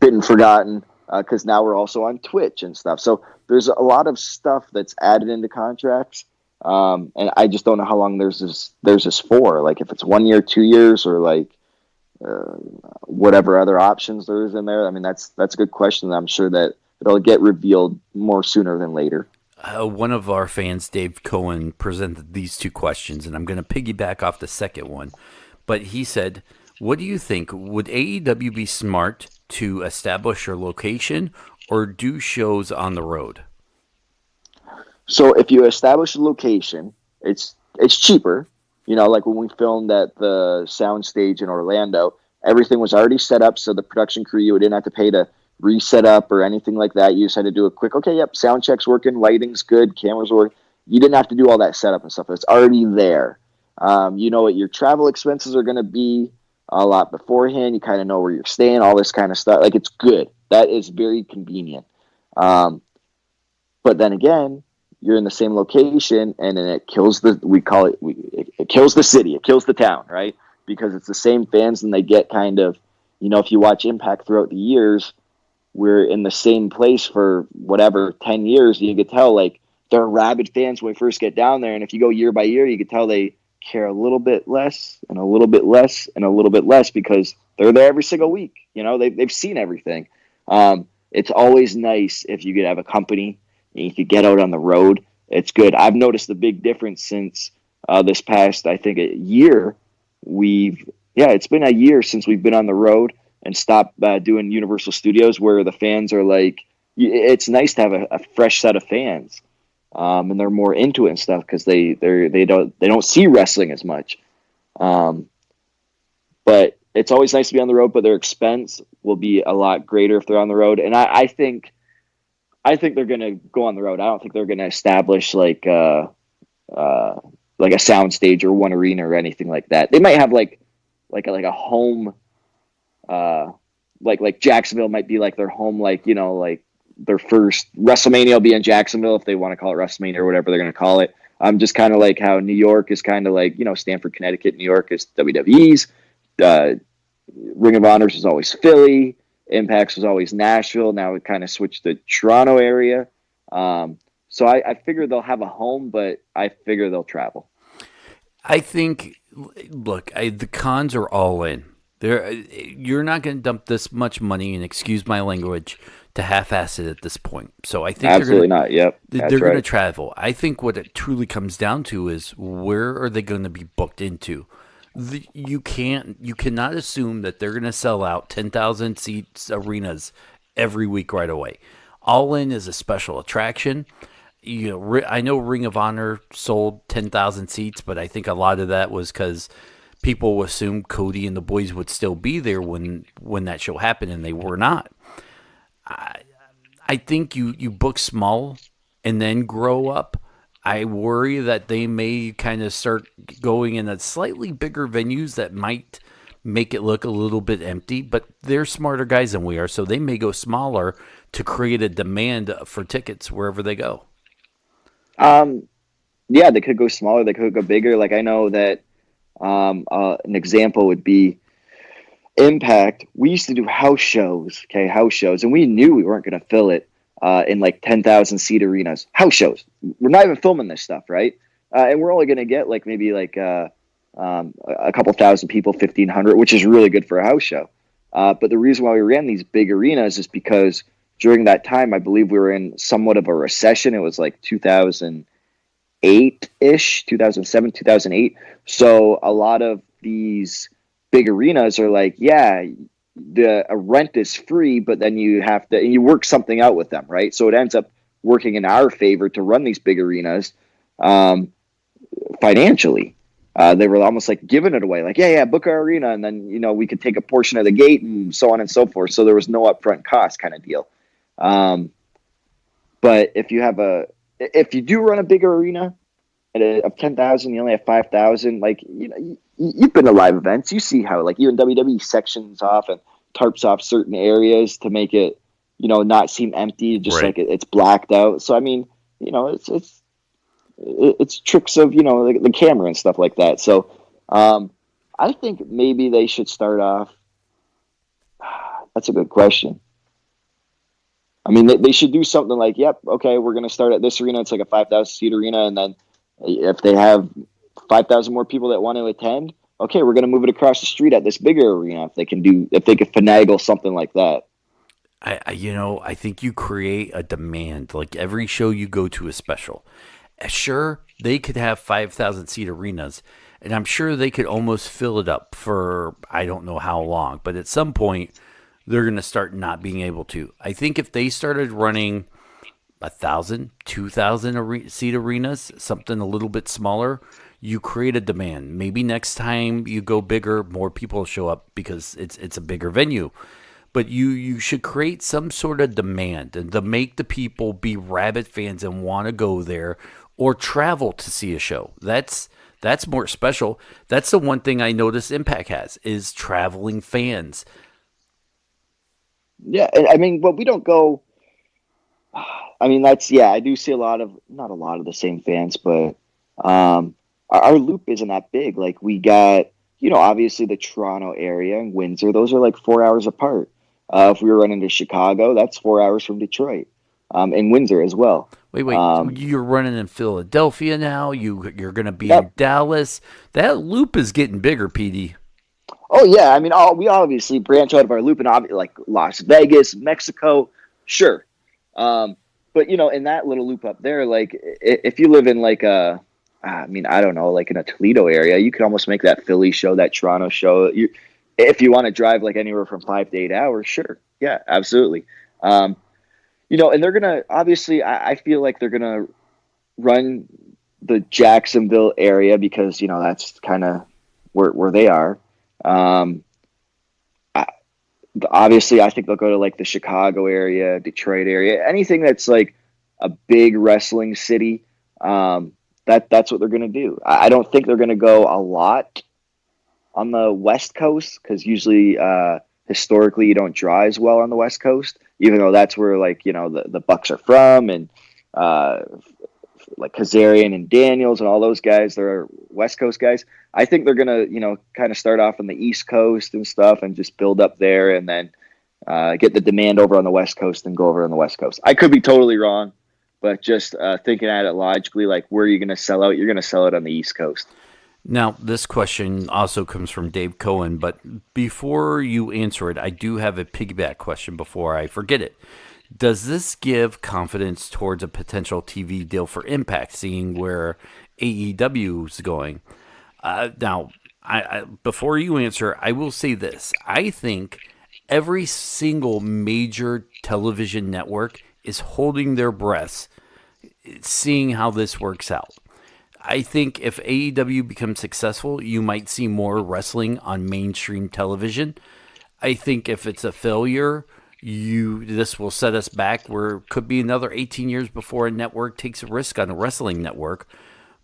been forgotten. Because now we're also on Twitch and stuff. So there's a lot of stuff that's added into contracts. And I just don't know how long there's this for. Like if it's 1 year, 2 years, or like whatever other options there is in there. I mean, that's a good question. I'm sure that it'll get revealed more sooner than later. One of our fans, Dave Cohen, presented these two questions, and I'm going to piggyback off the second one. But he said, what do you think? Would AEW be smart to establish your location or do shows on the road? So if you establish a location, it's cheaper. Like when we filmed at the soundstage in Orlando, everything was already set up. So the production crew, you didn't have to pay to reset up or anything like that. You just had to do a quick, okay, yep, sound check's working, lighting's good, cameras work. You didn't have to do all that setup and stuff. It's already there. You know what your travel expenses are going to be a lot beforehand. You kind of know where you're staying, all this kind of stuff. Like it's good. That is very convenient. But then again, you're in the same location, and then it kills it kills the city, it kills the town, right? Because it's the same fans, and they get kind of, if you watch Impact throughout the years, we're in the same place for whatever 10 years. You could tell like they're rabid fans when we first get down there, and if you go year by year, you could tell they care a little bit less and a little bit less and a little bit less because they're there every single week. They've seen everything. It's always nice if you could have a company and you could get out on the road. It's good. I've noticed a big difference since this past, I think, a year. It's been a year since we've been on the road and stopped doing Universal Studios, where the fans are like, it's nice to have a fresh set of fans. And they're more into it and stuff because they don't see wrestling as much. But it's always nice to be on the road, but their expense will be a lot greater if they're on the road. And I think they're going to go on the road. I don't think they're going to establish like a sound stage or one arena or anything like that. They might have like a home, like Jacksonville might be like their home, like their first WrestleMania will be in Jacksonville if they want to call it WrestleMania or whatever they're going to call it. Just kind of like how New York is kind of like, Stamford, Connecticut, New York is WWE's. Ring of Honors was always Philly. Impacts was always Nashville. Now it kind of switched to Toronto area. So I figure they'll have a home, but I figure they'll travel. I think, look, the cons are all in. You're not going to dump this much money, and excuse my language, to half-ass it at this point. So I think absolutely not. Yep, they're going to travel. I think what it truly comes down to is where are they going to be booked into. You cannot assume that they're going to sell out 10,000 seats arenas every week right away. All In is a special attraction. I know Ring of Honor sold 10,000 seats, but I think a lot of that was because people assume Cody and the boys would still be there when that show happened, and they were not. I think you book small and then grow up. I worry that they may kind of start going in a slightly bigger venues that might make it look a little bit empty, but they're smarter guys than we are, so they may go smaller to create a demand for tickets wherever they go. Yeah, they could go smaller, they could go bigger. Like I know that an example would be Impact. We used to do house shows, and we knew we weren't going to fill it in like 10,000 seat arenas. House shows. We're not even filming this stuff, right? And we're only going to get like maybe like a couple thousand people, 1,500, which is really good for a house show. But the reason why we ran these big arenas is because during that time, I believe we were in somewhat of a recession. It was like 2008-ish, 2007, 2008. So a lot of these big arenas are like, yeah, the rent is free, but then you have to, and you work something out with them, right? So it ends up working in our favor to run these big arenas financially. They were almost like giving it away, like, yeah, book our arena, and then we could take a portion of the gate and so on and so forth. So there was no upfront cost kind of deal. But if you do run a bigger arena of 10,000, you only have 5,000. Like you've been to live events, you see how like even WWE sections off and tarps off certain areas to make it not seem empty, just right. like it's blacked out. So I mean, it's tricks of the camera and stuff like that. So I think maybe they should start off. That's a good question. I mean, they should do something like, yep, okay, we're going to start at this arena. It's like a 5,000 seat arena, and then if they have 5,000 more people that want to attend, okay, we're going to move it across the street at this bigger arena. If they could finagle something like that. I think you create a demand. Like every show you go to is special. Sure, they could have 5,000 seat arenas, and I'm sure they could almost fill it up for I don't know how long, but at some point they're going to start not being able to. I think if they started running 1,000, 2,000 seat arenas, something a little bit smaller, you create a demand. Maybe next time you go bigger, more people show up because it's a bigger venue. But you should create some sort of demand and to make the people be rabid fans and want to go there or travel to see a show. That's more special. That's the one thing I notice Impact has is traveling fans. Yeah, I mean, but we don't go. I mean, I do see not a lot of the same fans, but our loop isn't that big. Like we got, obviously the Toronto area and Windsor. Those are like 4 hours apart. If we were running to Chicago, that's 4 hours from Detroit, and Windsor as well. Wait, you're running in Philadelphia now. You're going to be in Dallas. That loop is getting bigger, Petey. Oh yeah, I mean, we obviously branch out of our loop and like Las Vegas, Mexico, sure. But in that little loop up there, like if you live in like I don't know, like in a Toledo area, you could almost make that Philly show, that Toronto show. If you want to drive like anywhere from 5 to 8 hours, sure, yeah, absolutely. And they're gonna obviously, I feel like they're gonna run the Jacksonville area because that's kind of where they are. Obviously, I think they'll go to like the Chicago area, Detroit area, anything that's like a big wrestling city. That's what they're going to do. I don't think they're going to go a lot on the West Coast because usually, historically, you don't draw as well on the West Coast, even though that's where like the Bucks are from and like Kazarian and Daniels and all those guys. They're West Coast guys. I think they're gonna, kind of start off on the East Coast and stuff, and just build up there, and then get the demand over on the West Coast and go over on the West Coast. I could be totally wrong, but just thinking at it logically, like where are you gonna sell out? You're gonna sell it on the East Coast. Now, this question also comes from Dave Cohen, but before you answer it, I do have a piggyback question before I forget it. Does this give confidence towards a potential TV deal for Impact, seeing where AEW is going? Now, before you answer, I will say this. I think every single major television network is holding their breaths, seeing how this works out. I think if AEW becomes successful, you might see more wrestling on mainstream television. I think if it's a failure, this will set us back where it could be another 18 years before a network takes a risk on a wrestling network.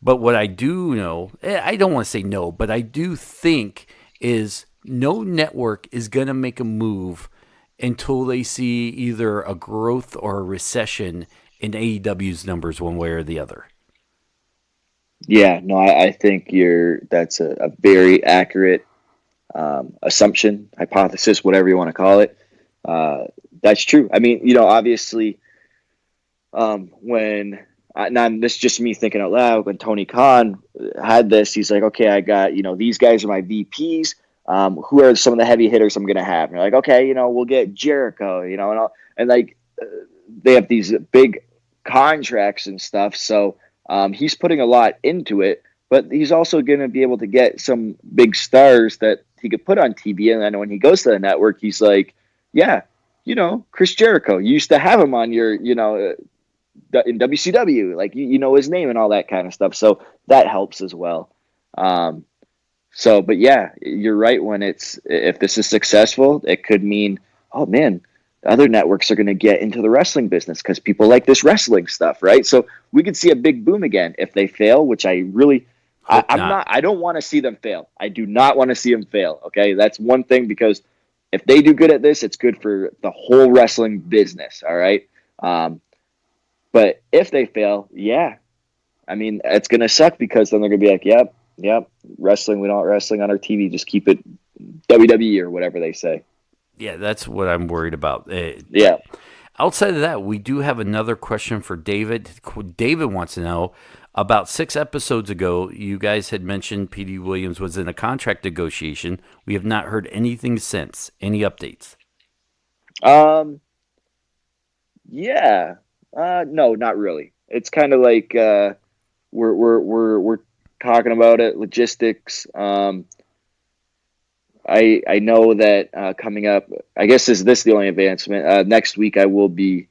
But what I do know, I don't want to say no, but I do think is no network is going to make a move until they see either a growth or a recession in AEW's numbers one way or the other. Yeah, no, I think that's a very accurate assumption, hypothesis, whatever you want to call it. That's true. I mean, obviously, this is just me thinking out loud, when Tony Khan had this, he's like, okay, I got, these guys are my VPs. Who are some of the heavy hitters I'm going to have? And you're like, okay, we'll get Jericho, and they have these big contracts and stuff. So he's putting a lot into it, but he's also going to be able to get some big stars that he could put on TV. And then when he goes to the network, he's like, yeah, Chris Jericho, you used to have him on your, in WCW, like, his name and all that kind of stuff. So that helps as well. But yeah, you're right. If this is successful, it could mean, oh man, other networks are going to get into the wrestling business because people like this wrestling stuff, right? So we could see a big boom again. If they fail, which I don't want to see them fail. I do not want to see them fail. Okay. That's one thing, because if they do good at this, it's good for the whole wrestling business. All right. But if they fail, yeah, I mean, it's going to suck, because then they're going to be like, yep, wrestling, we don't want wrestling on our TV. Just keep it WWE or whatever they say. Yeah, that's what I'm worried about. Yeah. Outside of that, we do have another question for David. David wants to know, about 6 episodes ago, you guys had mentioned Petey Williams was in a contract negotiation. We have not heard anything since. Any updates? Yeah. No, not really. It's kind of like we're talking about it, logistics. I know that coming up, I guess is this the only advancement? Next week I will be,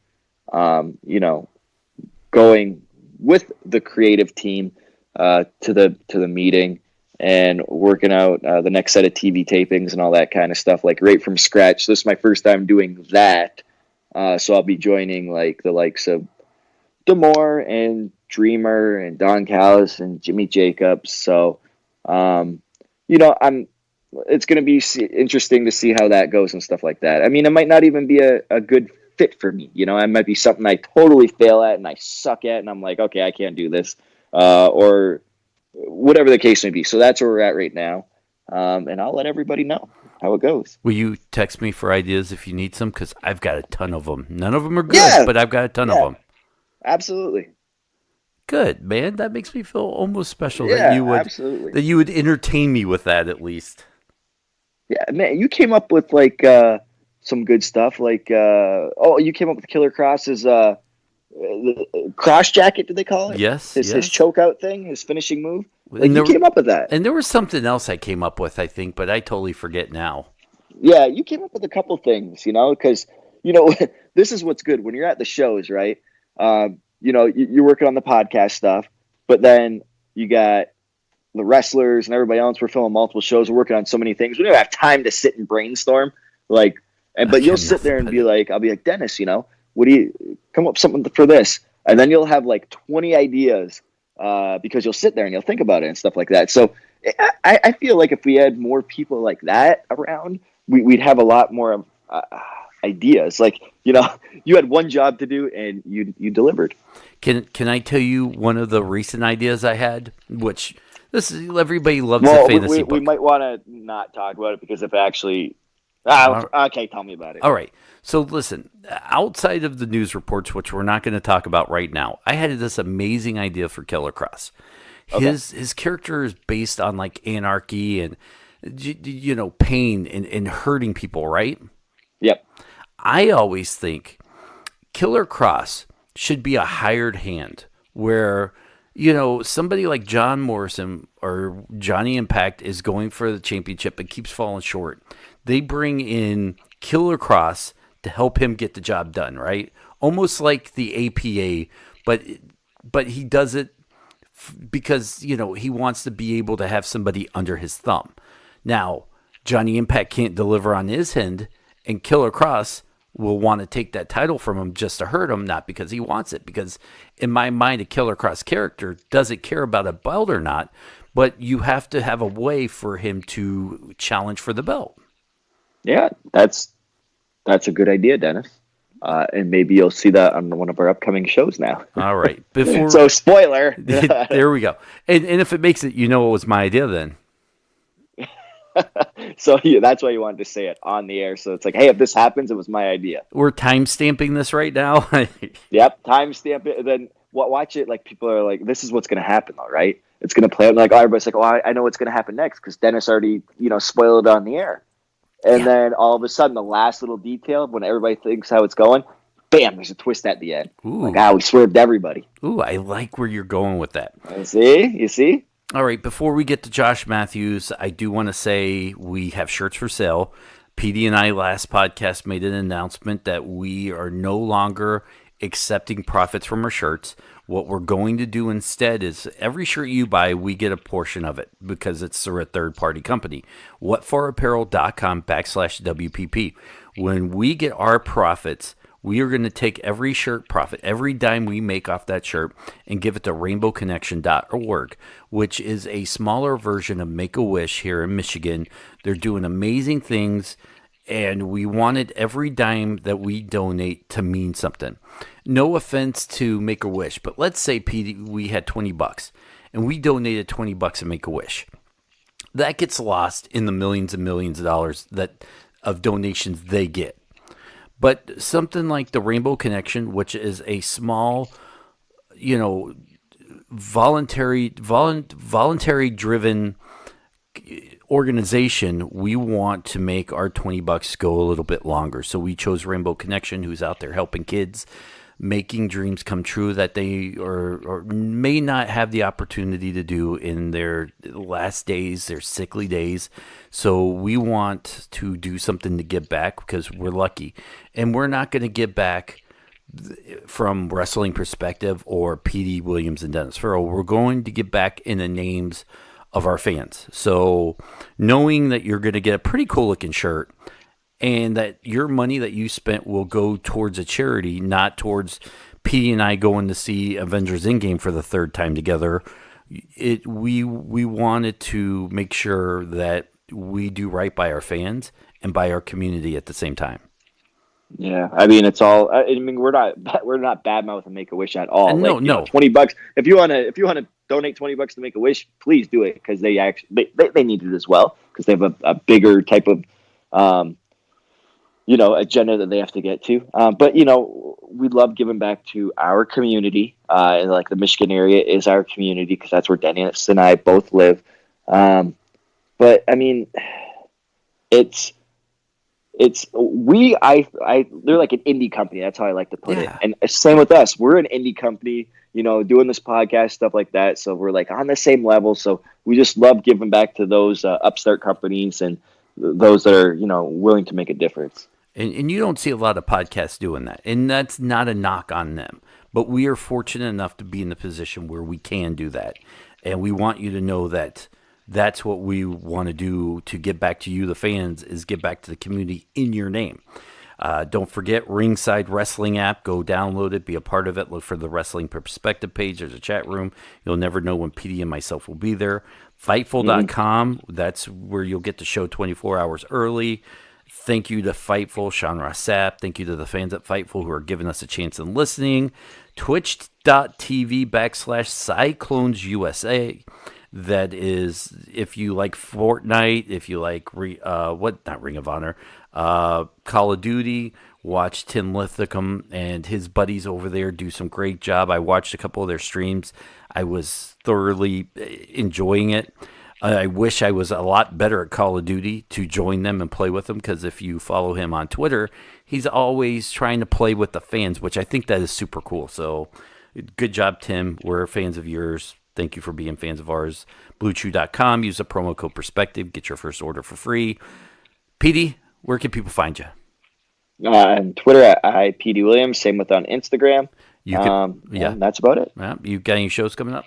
going with the creative team to the meeting and working out the next set of TV tapings and all that kind of stuff, like right from scratch. So this is my first time doing that. So I'll be joining like the likes of D'Amore and Dreamer and Don Callis and Jimmy Jacobs. So, it's going to be interesting to see how that goes and stuff like that. I mean, it might not even be a good fit for me. It might be something I totally fail at and I suck at, and I'm like, okay, I can't do this, or whatever the case may be. So that's where we're at right now. And I'll let everybody know how it goes. Will you text me for ideas if you need some? Because I've got a ton of them. None of them are good, but I've got a ton of them. Absolutely. Good, man. That makes me feel almost special that you would entertain me with that, at least. Yeah, man, you came up with like some good stuff. Like, you came up with Killer Cross's the cross jacket. Did they call it? Yes. His choke out thing, his finishing move. Like, you came up with that. And there was something else I came up with, I think, but I totally forget now. Yeah, you came up with a couple things, because this is what's good when you're at the shows, right? You're working on the podcast stuff, but then you got the wrestlers and everybody else. We're filming multiple shows. We're working on so many things. We don't have time to sit and brainstorm. But you'll sit there and be like, I'll be like, Dennis, what do you come up with something for this? And then you'll have like 20 ideas because you'll sit there and you'll think about it and stuff like that. So I feel like if we had more people like that around, we'd have a lot more ideas. Like, you had one job to do and you delivered. Can I tell you one of the recent ideas I had, which everybody loves the fantasy book. We might want to not talk about it because if actually... okay, tell me about it. All right. So listen, outside of the news reports, which we're not going to talk about right now, I had this amazing idea for Killer Cross. His character is based on like anarchy and pain and hurting people, right? Yep. I always think Killer Cross should be a hired hand where somebody like John Morrison or Johnny Impact is going for the championship but keeps falling short. They bring in Killer Cross to help him get the job done, right? Almost like the APA, but he does it because, he wants to be able to have somebody under his thumb. Now, Johnny Impact can't deliver on his end, and Killer Cross will want to take that title from him just to hurt him, not because he wants it. Because in my mind, a Killer Cross character doesn't care about a belt or not, but you have to have a way for him to challenge for the belt. Yeah, that's a good idea, Dennis. And maybe you'll see that on one of our upcoming shows now. All right. So, spoiler. There we go. And if it makes it, it was my idea then. So yeah, that's why you wanted to say it on the air. So it's like, hey, if this happens, it was my idea. We're time stamping this right now. Yep, time stamp it. And then watch it. Like, people are like, this is what's going to happen, all right? It's going to play out. Like, everybody's like, oh, I know what's going to happen next because Dennis already, spoiled it on the air. And then all of a sudden, the last little detail when everybody thinks how it's going, bam, there's a twist at the end. Ooh. Like, we swerved everybody. Ooh, I like where you're going with that. You see? All right, before we get to Josh Mathews, I do want to say we have shirts for sale. Petey and I last podcast made an announcement that we are no longer accepting profits from our shirts. What we're going to do instead is every shirt you buy, we get a portion of it because it's a third-party company. whatforapparel.com/WPP. When we get our profits, we are going to take every shirt profit, every dime we make off that shirt, and give it to rainbowconnection.org, which is a smaller version of Make-A-Wish here in Michigan. They're doing amazing things, and we wanted every dime that we donate to mean something. No offense to Make-A-Wish, but let's say, Pete, we had $20, and we donated $20 to Make-A-Wish. That gets lost in the millions and millions of dollars of donations they get. But something like the Rainbow Connection, which is a small, voluntary-driven organization, we want to make our $20 go a little bit longer. So we chose Rainbow Connection, who's out there helping kids, making dreams come true that they or may not have the opportunity to do in their last days, their sickly days. So we want to do something to give back because we're lucky. And we're not going to give back from wrestling perspective or Petey Williams and Dennis Farrell. We're going to give back in the names of our fans. So knowing that you're going to get a pretty cool looking shirt and that your money that you spent will go towards a charity, not towards Petey and I going to see Avengers Endgame for the third time together. We wanted to make sure that we do right by our fans and by our community at the same time. Yeah, I mean, it's all. I mean, we're not badmouthing Make-A-Wish at all. No, like, no. $20. If you want to donate $20 to Make-A-Wish, please do it because they actually they need it as well because they have a bigger type of agenda that they have to get to. But we love giving back to our community. And like the Michigan area is our community because that's where Dennis and I both live. But I mean, they're like an indie company. That's how I like to put it. And same with us. We're an indie company, doing this podcast, stuff like that. So we're like on the same level. So we just love giving back to those upstart companies and those that are, willing to make a difference. And you don't see a lot of podcasts doing that. And that's not a knock on them. But we are fortunate enough to be in the position where we can do that. And we want you to know that that's what we want to do to get back to you, the fans, is get back to the community in your name. Don't forget Ringside Wrestling app. Go download it. Be a part of it. Look for the Wrestling Perspective page. There's a chat room. You'll never know when Petey and myself will be there. Fightful.com. That's where you'll get the show 24 hours early. Thank you to Fightful, Sean Rossap. Thank you to the fans at Fightful who are giving us a chance in listening. Twitch.tv/Cyclones USA. That is, if you like Fortnite, if you like not Ring of Honor, Call of Duty, watch Tim Lincecum and his buddies over there do some great job. I watched a couple of their streams. I was thoroughly enjoying it. I wish I was a lot better at Call of Duty to join them and play with them, because if you follow him on Twitter, he's always trying to play with the fans, which I think that is super cool. So good job, Tim. We're fans of yours. Thank you for being fans of ours. BlueChew.com. Use the promo code Perspective. Get your first order for free. Petey, where can people find you? On Twitter at Petey Williams. Same with on Instagram. Yeah. And that's about it. Yeah. You got any shows coming up?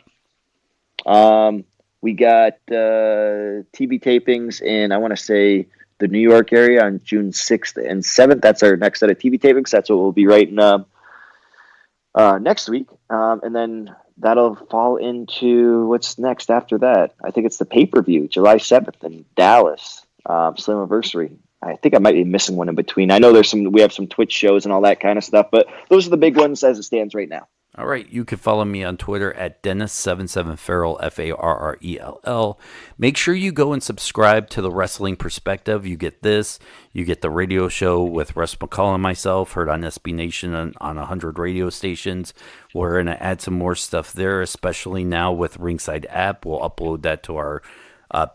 We got TV tapings in, I want to say, the New York area on June 6th and 7th. That's our next set of TV tapings. That's what we'll be writing next week. And then that'll fall into what's next after that. I think it's the pay-per-view, July 7th in Dallas, Slammiversary. I think I might be missing one in between. I know we have some Twitch shows and all that kind of stuff, but those are the big ones as it stands right now. All right, you can follow me on Twitter at Dennis77Farrell, Farrell. Make sure you go and subscribe to the Wrestling Perspective. You get this. You get the radio show with Russ McCall and myself, heard on SB Nation on 100 radio stations. We're going to add some more stuff there, especially now with Ringside app. We'll upload that to our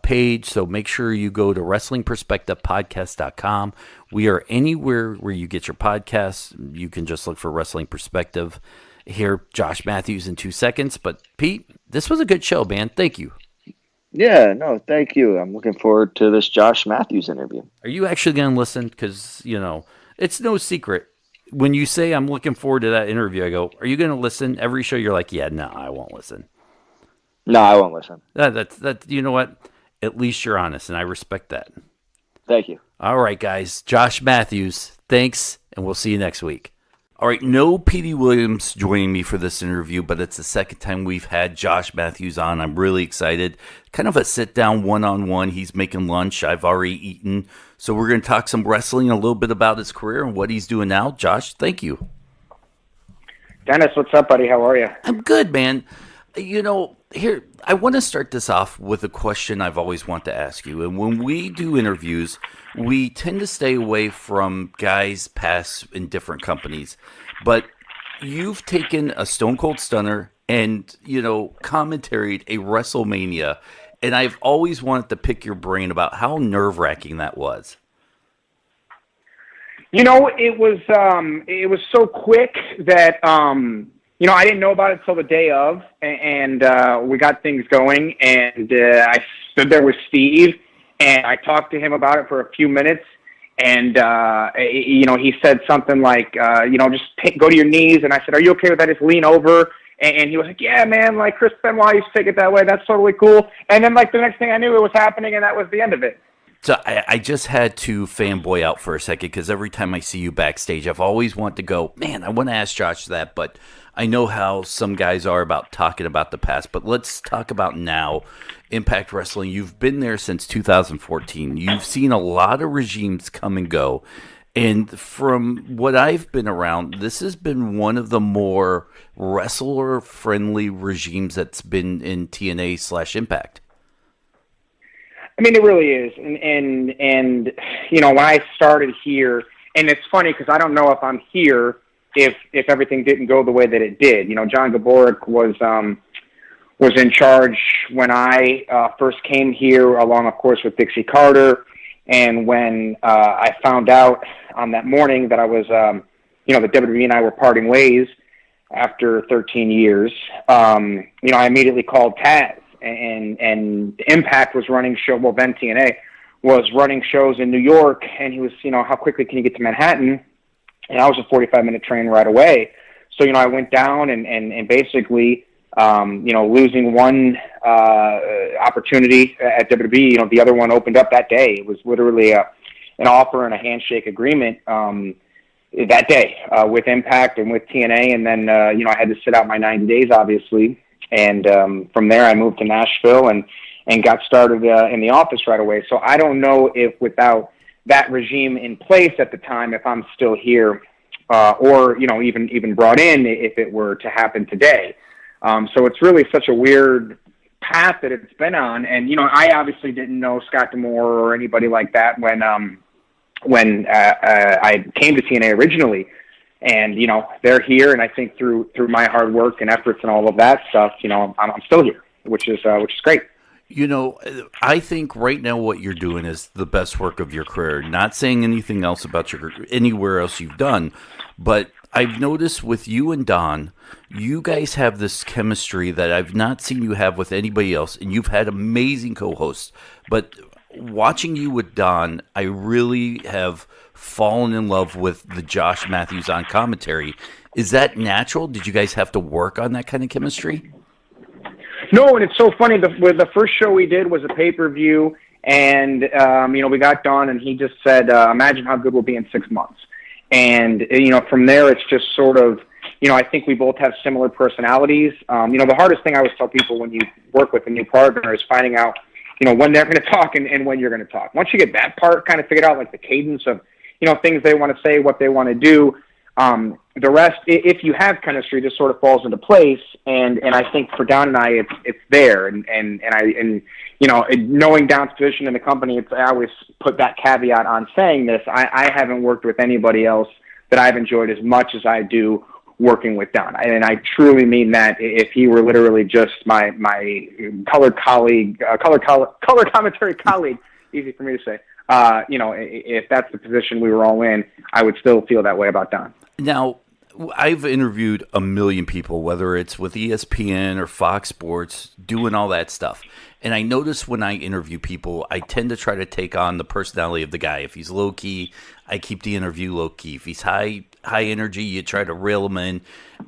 page. So make sure you go to WrestlingPerspectivePodcast.com. We are anywhere where you get your podcasts. You can just look for Wrestling Perspective. Hear Josh Mathews in 2 seconds. But Pete, this was a good show, man. Thank you. Yeah, no, thank you. I'm looking forward to this Josh Mathews interview. Are you actually going to listen? Because, it's no secret. When you say I'm looking forward to that interview, I go, are you going to listen? Every show you're like, yeah, no, I won't listen. No, I won't listen. That you know what? At least you're honest, and I respect that. Thank you. All right, guys. Josh Mathews, thanks, and we'll see you next week. All right, no Petey Williams joining me for this interview, but it's the second time we've had Josh Mathews on. I'm really excited. Kind of a sit-down one-on-one. He's making lunch. I've already eaten. So we're going to talk some wrestling, a little bit about his career and what he's doing now. Josh, thank you. Dennis, what's up, buddy? How are you? I'm good, man. Here, I want to start this off with a question I've always wanted to ask you. And when we do interviews, we tend to stay away from guys past in different companies. But you've taken a Stone Cold Stunner and, commentaried a WrestleMania. And I've always wanted to pick your brain about how nerve-wracking that was. It was so quick that I didn't know about it till the day of, and we got things going, and I stood there with Steve, and I talked to him about it for a few minutes, and he said something like, just go to your knees, and I said, are you okay with that? Just lean over, and he was like, yeah, man, like Chris Benoit used to take it that way. That's totally cool. And then, the next thing I knew, it was happening, and that was the end of it. So I just had to fanboy out for a second because every time I see you backstage, I've always wanted to go, man, I want to ask Josh that, but I know how some guys are about talking about the past. But let's talk about now. Impact Wrestling, you've been there since 2014. You've seen a lot of regimes come and go. And from what I've been around, this has been one of the more wrestler-friendly regimes that's been in TNA/Impact. I mean, it really is. And when I started here, and it's funny because I don't know if I'm here if everything didn't go the way that it did. John Gaborik was in charge when I first came here, along, of course, with Dixie Carter. And when I found out on that morning that I was, the WWE and I were parting ways after 13 years, I immediately called Taz. And Impact was running then TNA was running shows in New York, and he was, how quickly can you get to Manhattan? And I was a 45-minute train right away. So, I went down and basically, losing one opportunity at WWE, the other one opened up that day. It was literally an offer and a handshake agreement that day with Impact and with TNA. And then, I had to sit out my 90 days, obviously. And from there, I moved to Nashville and got started in the office right away. So I don't know if without that regime in place at the time, if I'm still here, or even brought in if it were to happen today. So it's really such a weird path that it's been on. And I obviously didn't know Scott D'Amore or anybody like that when I came to TNA originally. And, they're here, and I think through my hard work and efforts and all of that stuff, I'm still here, which is great. I think right now what you're doing is the best work of your career. Not saying anything else about anywhere else you've done, but I've noticed with you and Don, you guys have this chemistry that I've not seen you have with anybody else, and you've had amazing co-hosts. But watching you with Don, I really have fallen in love with the Josh Mathews on commentary. Is that natural? Did you guys have to work on that kind of chemistry? No, and it's so funny. The first show we did was a pay-per-view, and we got done, and he just said, "Imagine how good we'll be in 6 months." And from there, it's just sort of, I think we both have similar personalities. The hardest thing I always tell people when you work with a new partner is finding out, when they're going to talk and when you're going to talk. Once you get that part kind of figured out, like the cadence of, things they want to say, what they want to do. The rest, if you have chemistry, just sort of falls into place. And I think for Don and I, it's there. And knowing Don's position in the company, I always put that caveat on saying this. I haven't worked with anybody else that I've enjoyed as much as I do working with Don. And I truly mean that. If he were literally just my color colleague, color commentary colleague, easy for me to say, if that's the position we were all in, I would still feel that way about Don. Now, I've interviewed a million people, whether it's with ESPN or Fox Sports, doing all that stuff. And I notice when I interview people, I tend to try to take on the personality of the guy. If he's low-key, I keep the interview low-key. If he's high energy, you try to reel him in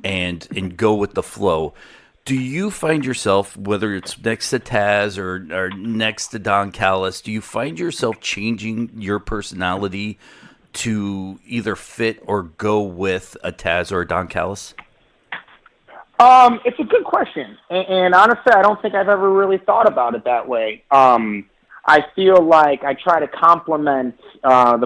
and go with the flow. Do you find yourself, whether it's next to Taz or next to Don Callis, do you find yourself changing your personality to either fit or go with a Taz or a Don Callis? It's a good question, and honestly, I don't think I've ever really thought about it that way. I feel like I try to complement I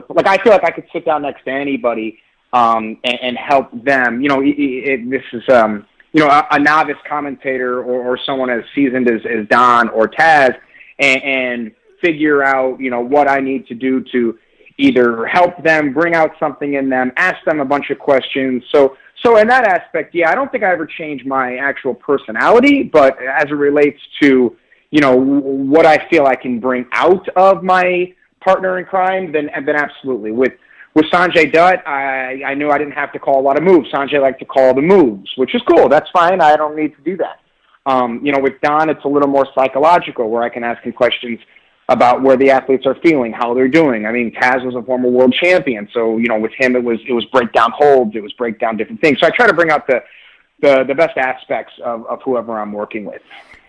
feel like I could sit down next to anybody and help them. This is a novice commentator or someone as seasoned as Don or Taz, and figure out what I need to do to either help them, bring out something in them, ask them a bunch of questions. So in that aspect, yeah, I don't think I ever changed my actual personality, but as it relates to, what I feel I can bring out of my partner in crime, then absolutely. With Sanjay Dutt, I knew I didn't have to call a lot of moves. Sanjay liked to call the moves, which is cool. That's fine. I don't need to do that. With Don, it's a little more psychological, where I can ask him questions about where the athletes are feeling, how they're doing. I mean, Taz was a former world champion, so with him it was break down holds, it was break down different things. So I try to bring out the best aspects of whoever I'm working with.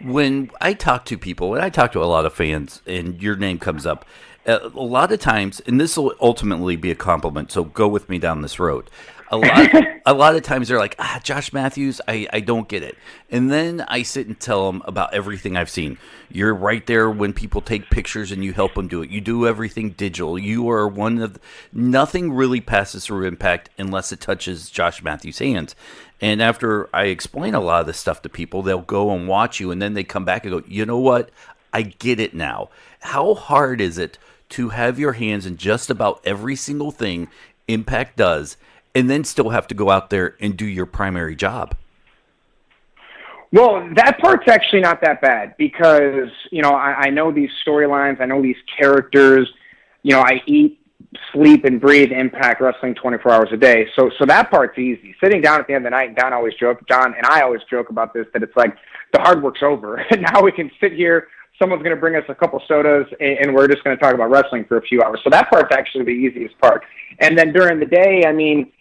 When I talk to people, and I talk to a lot of fans, and your name comes up, a lot of times, and this will ultimately be a compliment, so go with me down this road. A lot of times they're like, Josh Mathews, I don't get it. And then I sit and tell them about everything I've seen. You're right there when people take pictures and you help them do it. You do everything digital. You are nothing really passes through Impact unless it touches Josh Mathews' hands. And after I explain a lot of this stuff to people, they'll go and watch you, and then they come back and go, you know what? I get it now. How hard is it to have your hands in just about every single thing Impact does, and then still have to go out there and do your primary job? Well, that part's actually not that bad because, I know these storylines, I know these characters, I eat, sleep, and breathe Impact Wrestling 24 hours a day. So that part's easy. Sitting down at the end of the night, and Don and I always joke about this, that it's like the hard work's over. And now we can sit here, someone's going to bring us a couple sodas, and we're just going to talk about wrestling for a few hours. So that part's actually the easiest part. And then during the day, I mean,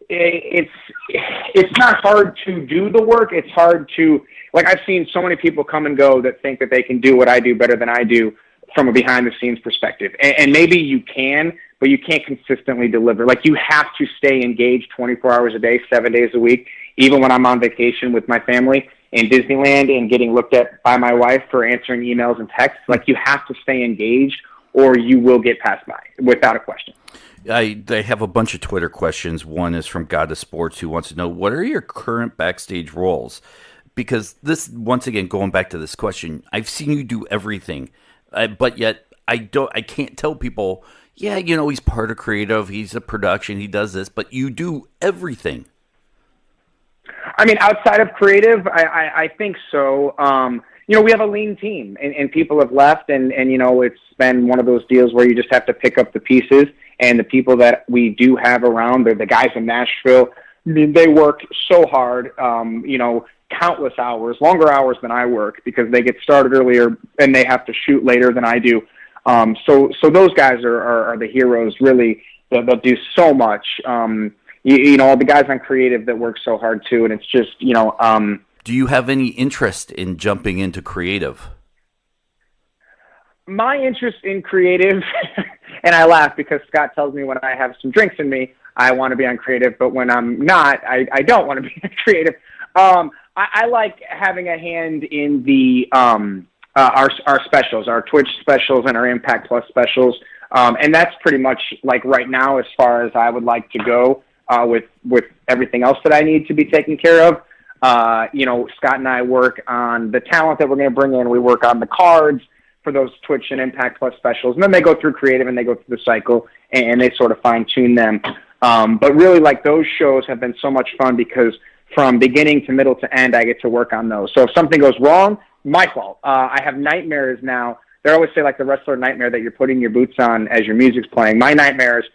it's not hard to do the work. It's hard to, I've seen so many people come and go that think that they can do what I do better than I do from a behind-the-scenes perspective. And maybe you can, but you can't consistently deliver. You have to stay engaged 24 hours a day, 7 days a week, even when I'm on vacation with my family in Disneyland and getting looked at by my wife for answering emails and texts. You have to stay engaged or you will get passed by without a question. They have a bunch of Twitter questions. One is from God of Sports, who wants to know, what are your current backstage roles? Because this, once again, going back to this question, I've seen you do everything, but yet I can't tell people, yeah, he's part of creative, he's a production, he does this, but you do everything. I mean, outside of creative, I think so. We have a lean team, and people have left, and it's been one of those deals where you just have to pick up the pieces. And the people that we do have around, they're the guys in Nashville. I mean, they work so hard, countless hours, longer hours than I work because they get started earlier and they have to shoot later than I do. So those guys are the heroes, really, that do so much. All the guys on creative that work so hard too, and it's just Do you have any interest in jumping into creative? My interest in creative, and I laugh because Scott tells me when I have some drinks in me, I want to be on creative, but when I'm not, I don't want to be on creative. I like having a hand in the our specials, our Twitch specials and our Impact Plus specials, and that's pretty much like right now as far as I would like to go with everything else that I need to be taken care of. Scott and I work on the talent that we're going to bring in. We work on the cards for those Twitch and Impact Plus specials, and then they go through creative and they go through the cycle and they sort of fine tune them. But really, like, those shows have been so much fun because from beginning to middle to end, I get to work on those. So if something goes wrong, my fault. I have nightmares now. They always say, like, the wrestler nightmare that you're putting your boots on as your music's playing. My nightmares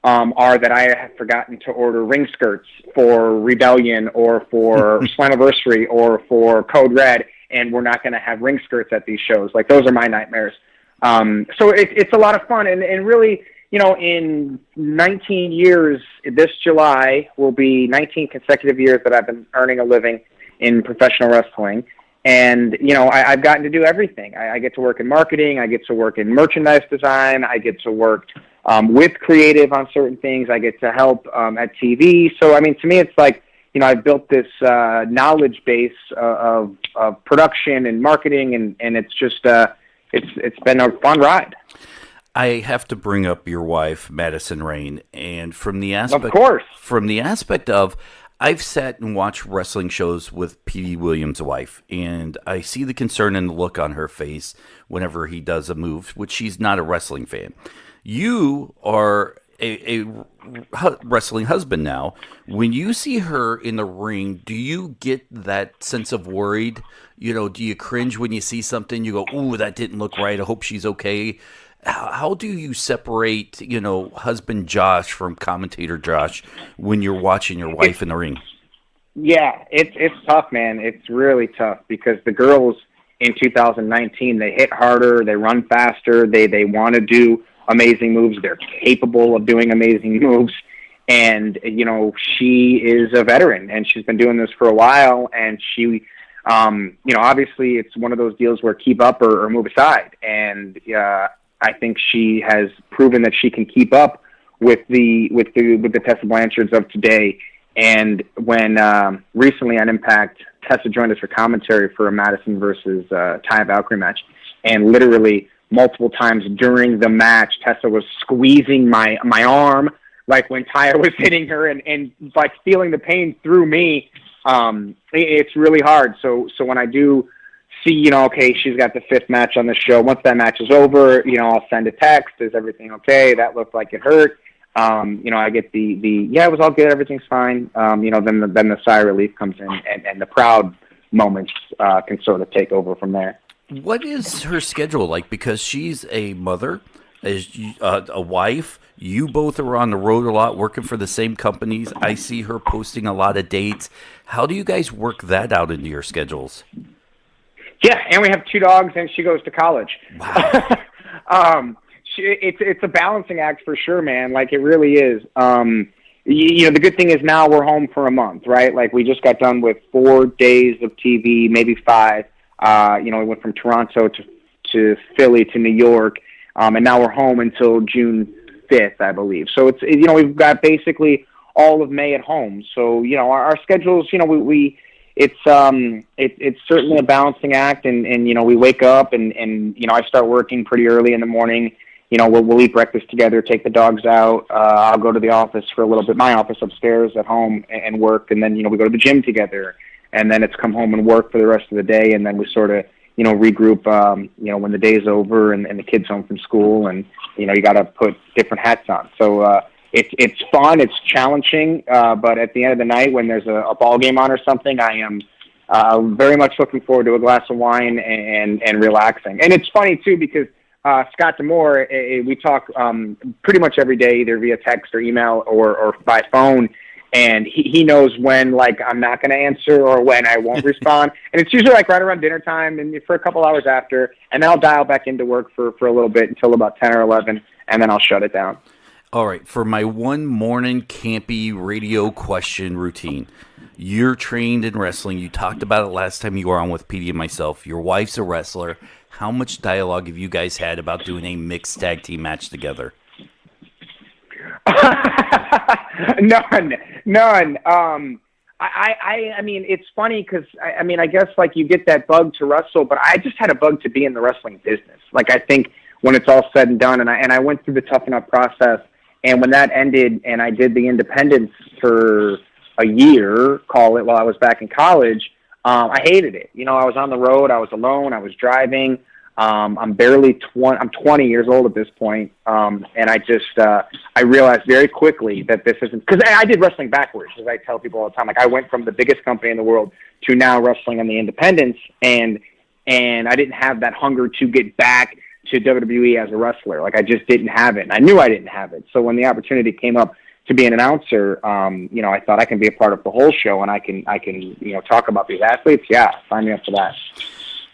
are that I have forgotten to order ring skirts for Rebellion or for Slammiversary or for Code Red, and we're not going to have ring skirts at these shows. Like, those are my nightmares. So it's a lot of fun. And really, in 19 years, this July will be 19 consecutive years that I've been earning a living in professional wrestling. And, I've gotten to do everything. I get to work in marketing. I get to work in merchandise design. I get to work with creative on certain things. I get to help at TV. So, I mean, to me, it's like, I've built this knowledge base of production and marketing, and it's just it's been a fun ride. I have to bring up your wife, Madison Rain, and from the aspect of I've sat and watched wrestling shows with Petey Williams' wife, and I see the concern and the look on her face whenever he does a move, which she's not a wrestling fan. You are a wrestling husband now. When you see her in the ring, do you get that sense of worried? Do you cringe when you see something? You go, "Ooh, that didn't look right. I hope she's okay." How do you separate, husband Josh from commentator Josh when you're watching your wife in the ring? Yeah, it's tough, man. It's really tough because the girls in 2019, they hit harder, they run faster, they want to do amazing moves. They're capable of doing amazing moves. And, she is a veteran and she's been doing this for a while. And she, obviously it's one of those deals where keep up or move aside. And, I think she has proven that she can keep up with the Tessa Blanchards of today. And when recently on Impact, Tessa joined us for commentary for a Madison versus Taya Valkyrie match, and literally multiple times during the match, Tessa was squeezing my arm, like when Taya was hitting her, and like feeling the pain through me. It's really hard. So when I do see, okay, she's got the 5th match on the show. Once that match is over, I'll send a text. Is everything okay? That looked like it hurt. I get the yeah, it was all good. Everything's fine. Then the sigh of relief comes in, and the proud moments can sort of take over from there. What is her schedule like? Because she's a mother, a wife. You both are on the road a lot, working for the same companies. I see her posting a lot of dates. How do you guys work that out into your schedules? Yeah, and we have 2 dogs, and she goes to college. Wow. It's a balancing act for sure, man. Like, it really is. The good thing is now we're home for a month, right? Like, we just got done with 4 days of TV, maybe 5. We went from Toronto to Philly to New York, and now we're home until June 5th, I believe. So it's we've got basically all of May at home. So our schedules, it's certainly a balancing act, and we wake up and I start working pretty early in the morning. We'll eat breakfast together, take the dogs out. I'll go to the office for a little bit, my office upstairs at home, and work. And then, we go to the gym together, and then it's come home and work for the rest of the day. And then we sort of, regroup, when the day's over and the kid's home from school, and, you got to put different hats on. So, it's fun, it's challenging, but at the end of the night, when there's a ball game on or something, I am very much looking forward to a glass of wine and relaxing. And it's funny too because Scott D'Amore, we talk pretty much every day, either via text or email or by phone, and he knows when, like, I'm not going to answer or when I won't respond. And it's usually like right around dinner time and for a couple hours after, and then I'll dial back into work for a little bit until about 10 or 11, and then I'll shut it down. All right, for my one morning campy radio question routine, You're trained in wrestling. You talked about it last time you were on with Petey and myself. Your wife's a wrestler. How much dialogue have you guys had about doing a mixed tag team match together? None. I mean, it's funny because I mean, I guess like you get that bug to wrestle, but I just had a bug to be in the wrestling business. Like I think when it's all said and done, and I went through the Toughen Up process, and when that ended, and I did the independents for a year, call it, while I was back in college, I hated it. You know, I was on the road, I was alone, I was driving. I'm barely 20. I'm 20 years old at this point, and I realized very quickly that this isn't, because I did wrestling backwards, as I tell people all the time. Like I went from the biggest company in the world to now wrestling on the independents, and I didn't have that hunger to get back to WWE as a wrestler. Like I just didn't have it, and I knew I didn't have it. So when the opportunity came up to be an announcer, you know, I thought I can be a part of the whole show, and I can you know, talk about these athletes. Yeah, sign me up for that.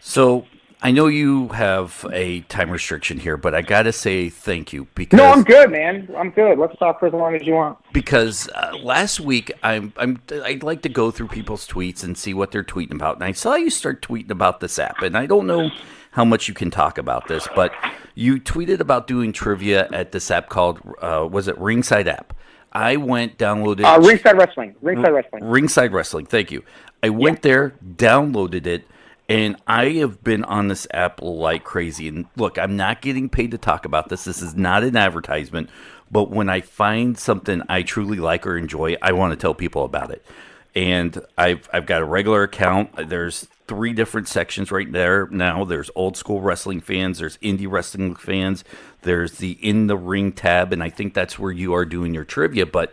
So I know you have a time restriction here, but I gotta say thank you because no, I'm good, man. I'm good. Let's talk for as long as you want. Because last week I'd like to go through people's tweets and see what they're tweeting about, and I saw you start tweeting about this app, and I don't know how much you can talk about this, but you tweeted about doing trivia at this app called was it Ringside App? I went downloaded Ringside Wrestling. Ringside Wrestling. Thank you. I went there, downloaded it. And I have been on this app like crazy. And look, I'm not getting paid to talk about this. This is not an advertisement. But when I find something I truly like or enjoy, I want to tell people about it. And I've got a regular account. There's 3 different sections right there now. There's old school wrestling fans. There's indie wrestling fans. There's the In the Ring tab. And I think that's where you are doing your trivia. But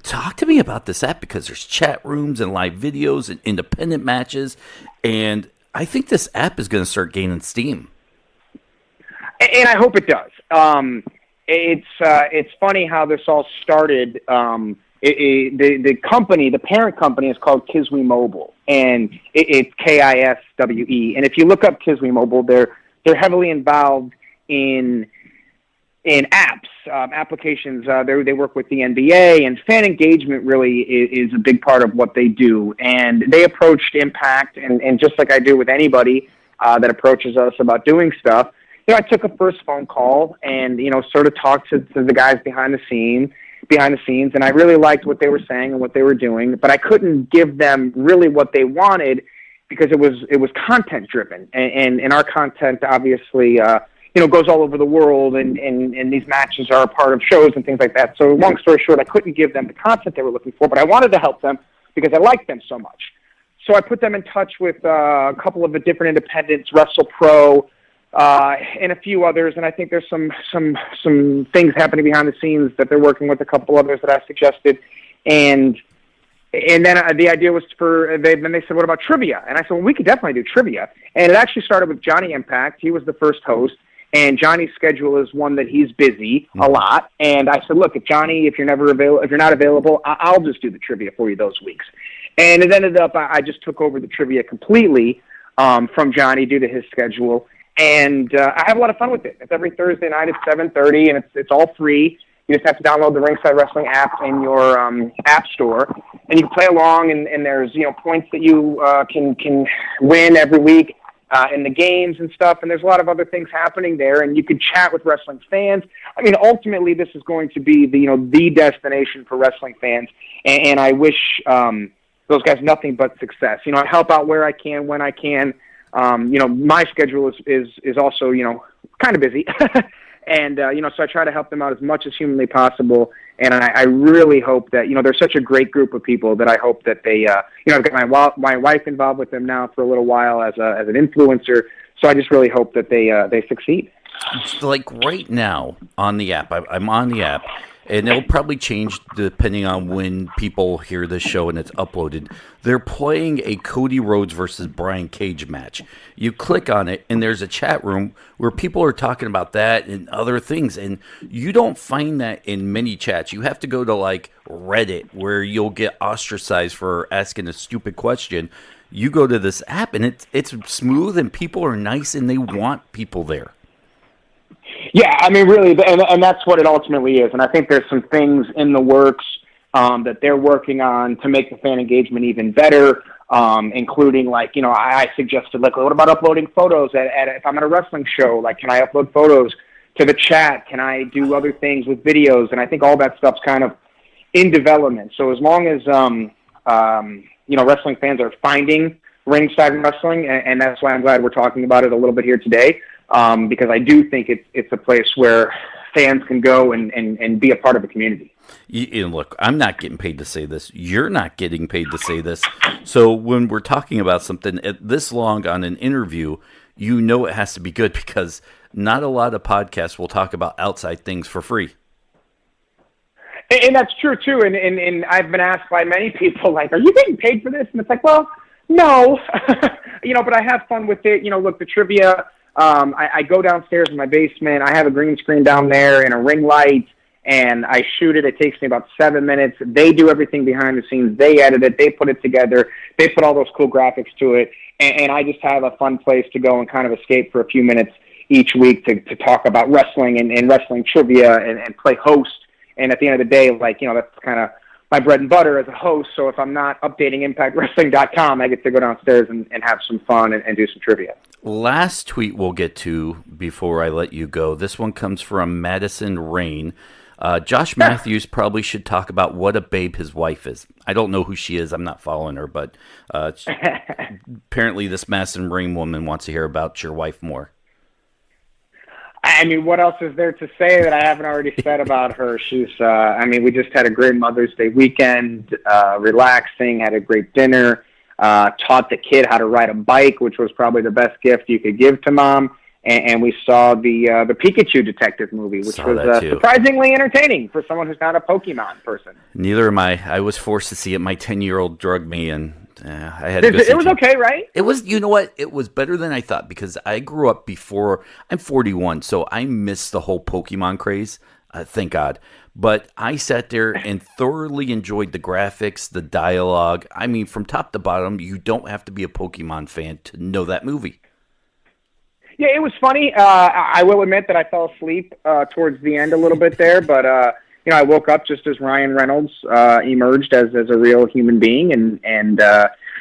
talk to me about this app because there's chat rooms and live videos and independent matches. And I think this app is going to start gaining steam. And I hope it does. It's funny how this all started. The company, the parent company, is called Kiswe Mobile, and it's KISWE. And if you look up Kiswe Mobile, they're heavily involved in apps, applications. They work with the NBA, and fan engagement really is a big part of what they do. And they approached Impact, and just like I do with anybody that approaches us about doing stuff, you know, I took a first phone call and, you know, sort of talked to the guys behind the scenes, and I really liked what they were saying and what they were doing, but I couldn't give them really what they wanted because it was content driven, and our content obviously you know, goes all over the world, and these matches are a part of shows and things like that. So long story short, I couldn't give them the content they were looking for, but I wanted to help them because I liked them so much. So I put them in touch with a couple of the different independents, Wrestle Pro, and a few others, and I think there's some things happening behind the scenes that they're working with a couple others that I suggested, and then the idea was then they said, what about trivia? And I said, well, we could definitely do trivia. And it actually started with Johnny Impact. He was the first host. And Johnny's schedule is one that he's busy a lot. And I said, look, if you're not available, I'll just do the trivia for you those weeks. And it ended up, I just took over the trivia completely from Johnny due to his schedule. And I have a lot of fun with it. It's every Thursday night at 7:30, and it's all free. You just have to download the Ringside Wrestling app in your app store, and you can play along. And there's, you know, points that you can win every week. In the games and stuff, and there's a lot of other things happening there, and you can chat with wrestling fans. I mean, ultimately, this is going to be the destination for wrestling fans, and I wish those guys nothing but success. You know, I help out where I can, when I can. You know, my schedule is also, you know, kind of busy, and you know, so I try to help them out as much as humanly possible. And I really hope that, you know, they're such a great group of people that I hope that they, you know, I've got my wife involved with them now for a little while as an influencer. So I just really hope that they succeed. It's like right now on the app, I'm on the app, and it'll probably change depending on when people hear this show and it's uploaded. They're playing a Cody Rhodes versus Brian Cage match. You click on it, and there's a chat room where people are talking about that and other things, and you don't find that in many chats. You have to go to, like, Reddit, where you'll get ostracized for asking a stupid question. You go to this app, and it's smooth, and people are nice, and they want people there. Yeah, I mean, really, and that's what it ultimately is. And I think there's some things in the works that they're working on to make the fan engagement even better, including, like, you know, I suggested, like, what about uploading photos if I'm at a wrestling show? Like, can I upload photos to the chat? Can I do other things with videos? And I think all that stuff's kind of in development. So as long as, you know, wrestling fans are finding ringside wrestling, and that's why I'm glad we're talking about it a little bit here today, because I do think it's a place where fans can go and be a part of the community. Look, I'm not getting paid to say this. You're not getting paid to say this. So when we're talking about something this long on an interview, you know it has to be good, because not a lot of podcasts will talk about outside things for free. And that's true, too. And I've been asked by many people, like, are you getting paid for this? And it's like, well, no. You know, but I have fun with it. You know, look, the trivia, I go downstairs in my basement. I have a green screen down there and a ring light, and I shoot it. It takes me about 7 minutes. They do everything behind the scenes. They edit it. They put it together. They put all those cool graphics to it. And I just have a fun place to go and kind of escape for a few minutes each week to talk about wrestling and wrestling trivia and play host. And at the end of the day, like, you know, that's kind of my bread and butter as a host. So if I'm not updating ImpactWrestling.com, I get to go downstairs and have some fun and do some trivia. Last tweet we'll get to before I let you go. This one comes from Madison Rain. Josh Mathews probably should talk about what a babe his wife is. I don't know who she is. I'm not following her, but apparently this Madison Rain woman wants to hear about your wife more. I mean, what else is there to say that I haven't already said about her? She's, I mean, we just had a great Mother's Day weekend, relaxing, had a great dinner, taught the kid how to ride a bike, which was probably the best gift you could give to mom. And we saw the Pikachu detective movie, which was surprisingly entertaining for someone who's not a Pokemon person. Neither am I. I was forced to see it. My 10-year-old drugged me, and I had to go see it was okay, right? It was, you know what? It was better than I thought, because I grew up before. I'm 41, so I missed the whole Pokemon craze. Thank God. But I sat there and thoroughly enjoyed the graphics, the dialogue. I mean, from top to bottom, you don't have to be a Pokemon fan to know that movie. Yeah, it was funny. I will admit that I fell asleep towards the end a little bit there, but you know, I woke up just as Ryan Reynolds emerged as a real human being, and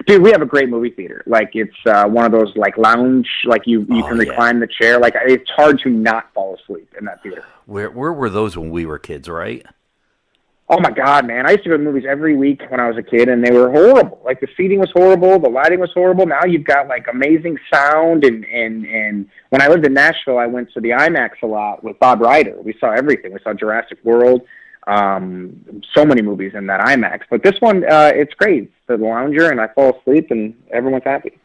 dude, we have a great movie theater. Like, it's one of those, like, lounge, like you can recline the chair. Like, it's hard to not fall asleep in that theater. Where were those when we were kids, right? Oh my God, man! I used to go to movies every week when I was a kid, and they were horrible. Like, the seating was horrible, the lighting was horrible. Now you've got, like, amazing sound, and when I lived in Nashville, I went to the IMAX a lot with Bob Ryder. We saw everything. We saw Jurassic World, so many movies in that IMAX. But this one, it's great. It's the lounger, and I fall asleep, and everyone's happy.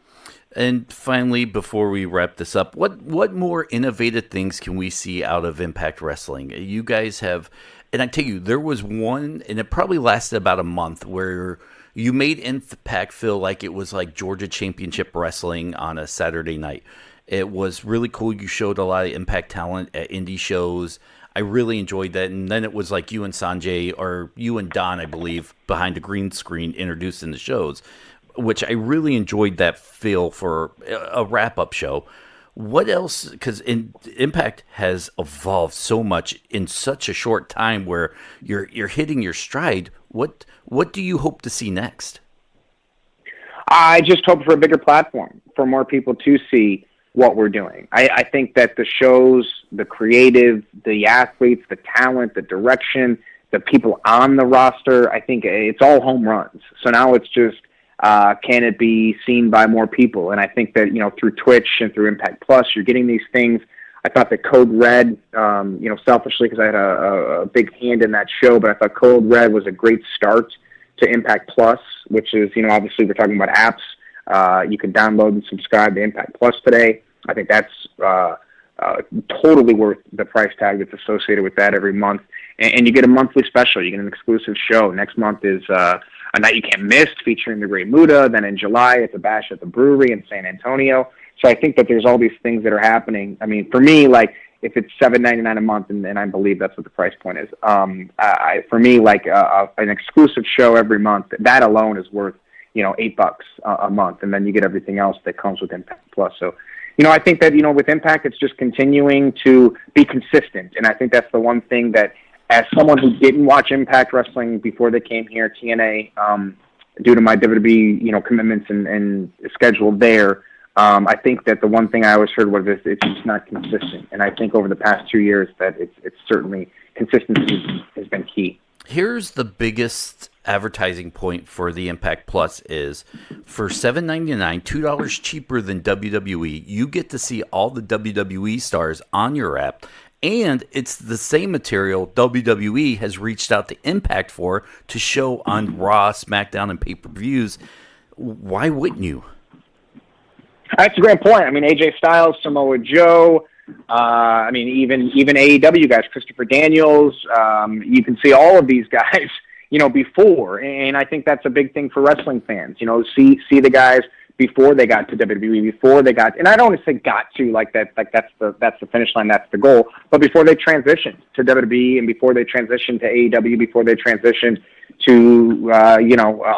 And finally, before we wrap this up, what more innovative things can we see out of Impact Wrestling? You guys have. And I tell you, there was one, and it probably lasted about a month, where you made Impact feel like it was like Georgia Championship Wrestling on a Saturday night. It was really cool. You showed a lot of Impact talent at indie shows. I really enjoyed that. And then it was like you and Sanjay, or you and Don, I believe, behind a green screen introducing the shows, which I really enjoyed that feel for a wrap-up show. What else? Because Impact has evolved so much in such a short time, where you're hitting your stride. What do you hope to see next? I just hope for a bigger platform, for more people to see what we're doing. I think that the shows, the creative, the athletes, the talent, the direction, the people on the roster, I think it's all home runs. So now it's just, can it be seen by more people? And I think that, you know, through Twitch and through Impact Plus, you're getting these things. I thought that Code Red, you know, selfishly, because I had a big hand in that show, but I thought Code Red was a great start to Impact Plus, which is, you know, obviously we're talking about apps. You can download and subscribe to Impact Plus today. I think that's totally worth the price tag that's associated with that every month. And you get a monthly special. You get an exclusive show. Next month is a night you can't miss, featuring the Great Muta. Then in July, it's a bash at the brewery in San Antonio. So I think that there's all these things that are happening. I mean, for me, like, if it's $7.99 a month, and I believe that's what the price point is, for me, like, an exclusive show every month, that alone is worth, you know, $8 a month. And then you get everything else that comes with Impact Plus. So, you know, I think that, you know, with Impact, it's just continuing to be consistent. And I think that's the one thing that as someone who didn't watch Impact Wrestling before they came here, TNA, due to my WWE, commitments and schedule there, I think that the one thing I always heard was it's just not consistent. And I think over the past 2 years that it's certainly consistency has been key. Here's the biggest advertising point for the Impact Plus is for $7.99, $2 cheaper than WWE, you get to see all the WWE stars on your app. And it's the same material WWE has reached out to Impact for to show on Raw, SmackDown, and pay-per-views. Why wouldn't you? That's a great point. I mean, AJ Styles, Samoa Joe, even AEW guys, Christopher Daniels, you can see all of these guys, before. And I think that's a big thing for wrestling fans, see the guys before they got to WWE, before they got, and I don't want to say got to like that, like that's the finish line, that's the goal, but before they transitioned to WWE and before they transitioned to AEW, before they transitioned to,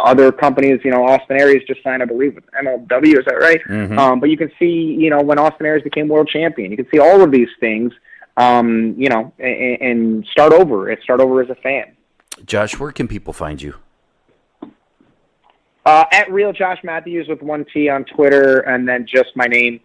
other companies, Austin Aries just signed, I believe, with MLW, is that right? Mm-hmm. But you can see, when Austin Aries became world champion, you can see all of these things, and start over as a fan. Josh, where can people find you? At Real Josh Mathews with 1 T on Twitter, and then just my name,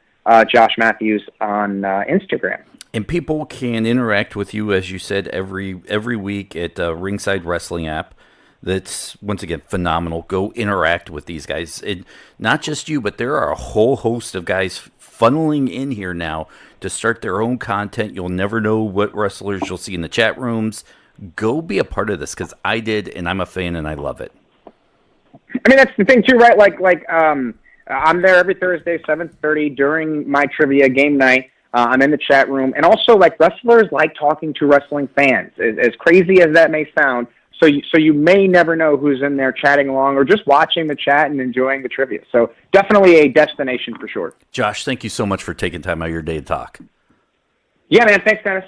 Josh Mathews on Instagram. And people can interact with you, as you said, every week at Ringside Wrestling app. That's, once again, phenomenal. Go interact with these guys. Not just you, but there are a whole host of guys funneling in here now to start their own content. You'll never know what wrestlers you'll see in the chat rooms. Go be a part of this, because I did, and I'm a fan, and I love it. I mean, that's the thing too, right? I'm there every Thursday, 7:30 during my trivia game night. I'm in the chat room, and also wrestlers like talking to wrestling fans. As crazy as that may sound, so you may never know who's in there chatting along or just watching the chat and enjoying the trivia. So definitely a destination for sure. Josh, thank you so much for taking time out of your day to talk. Yeah, man. Thanks, Dennis.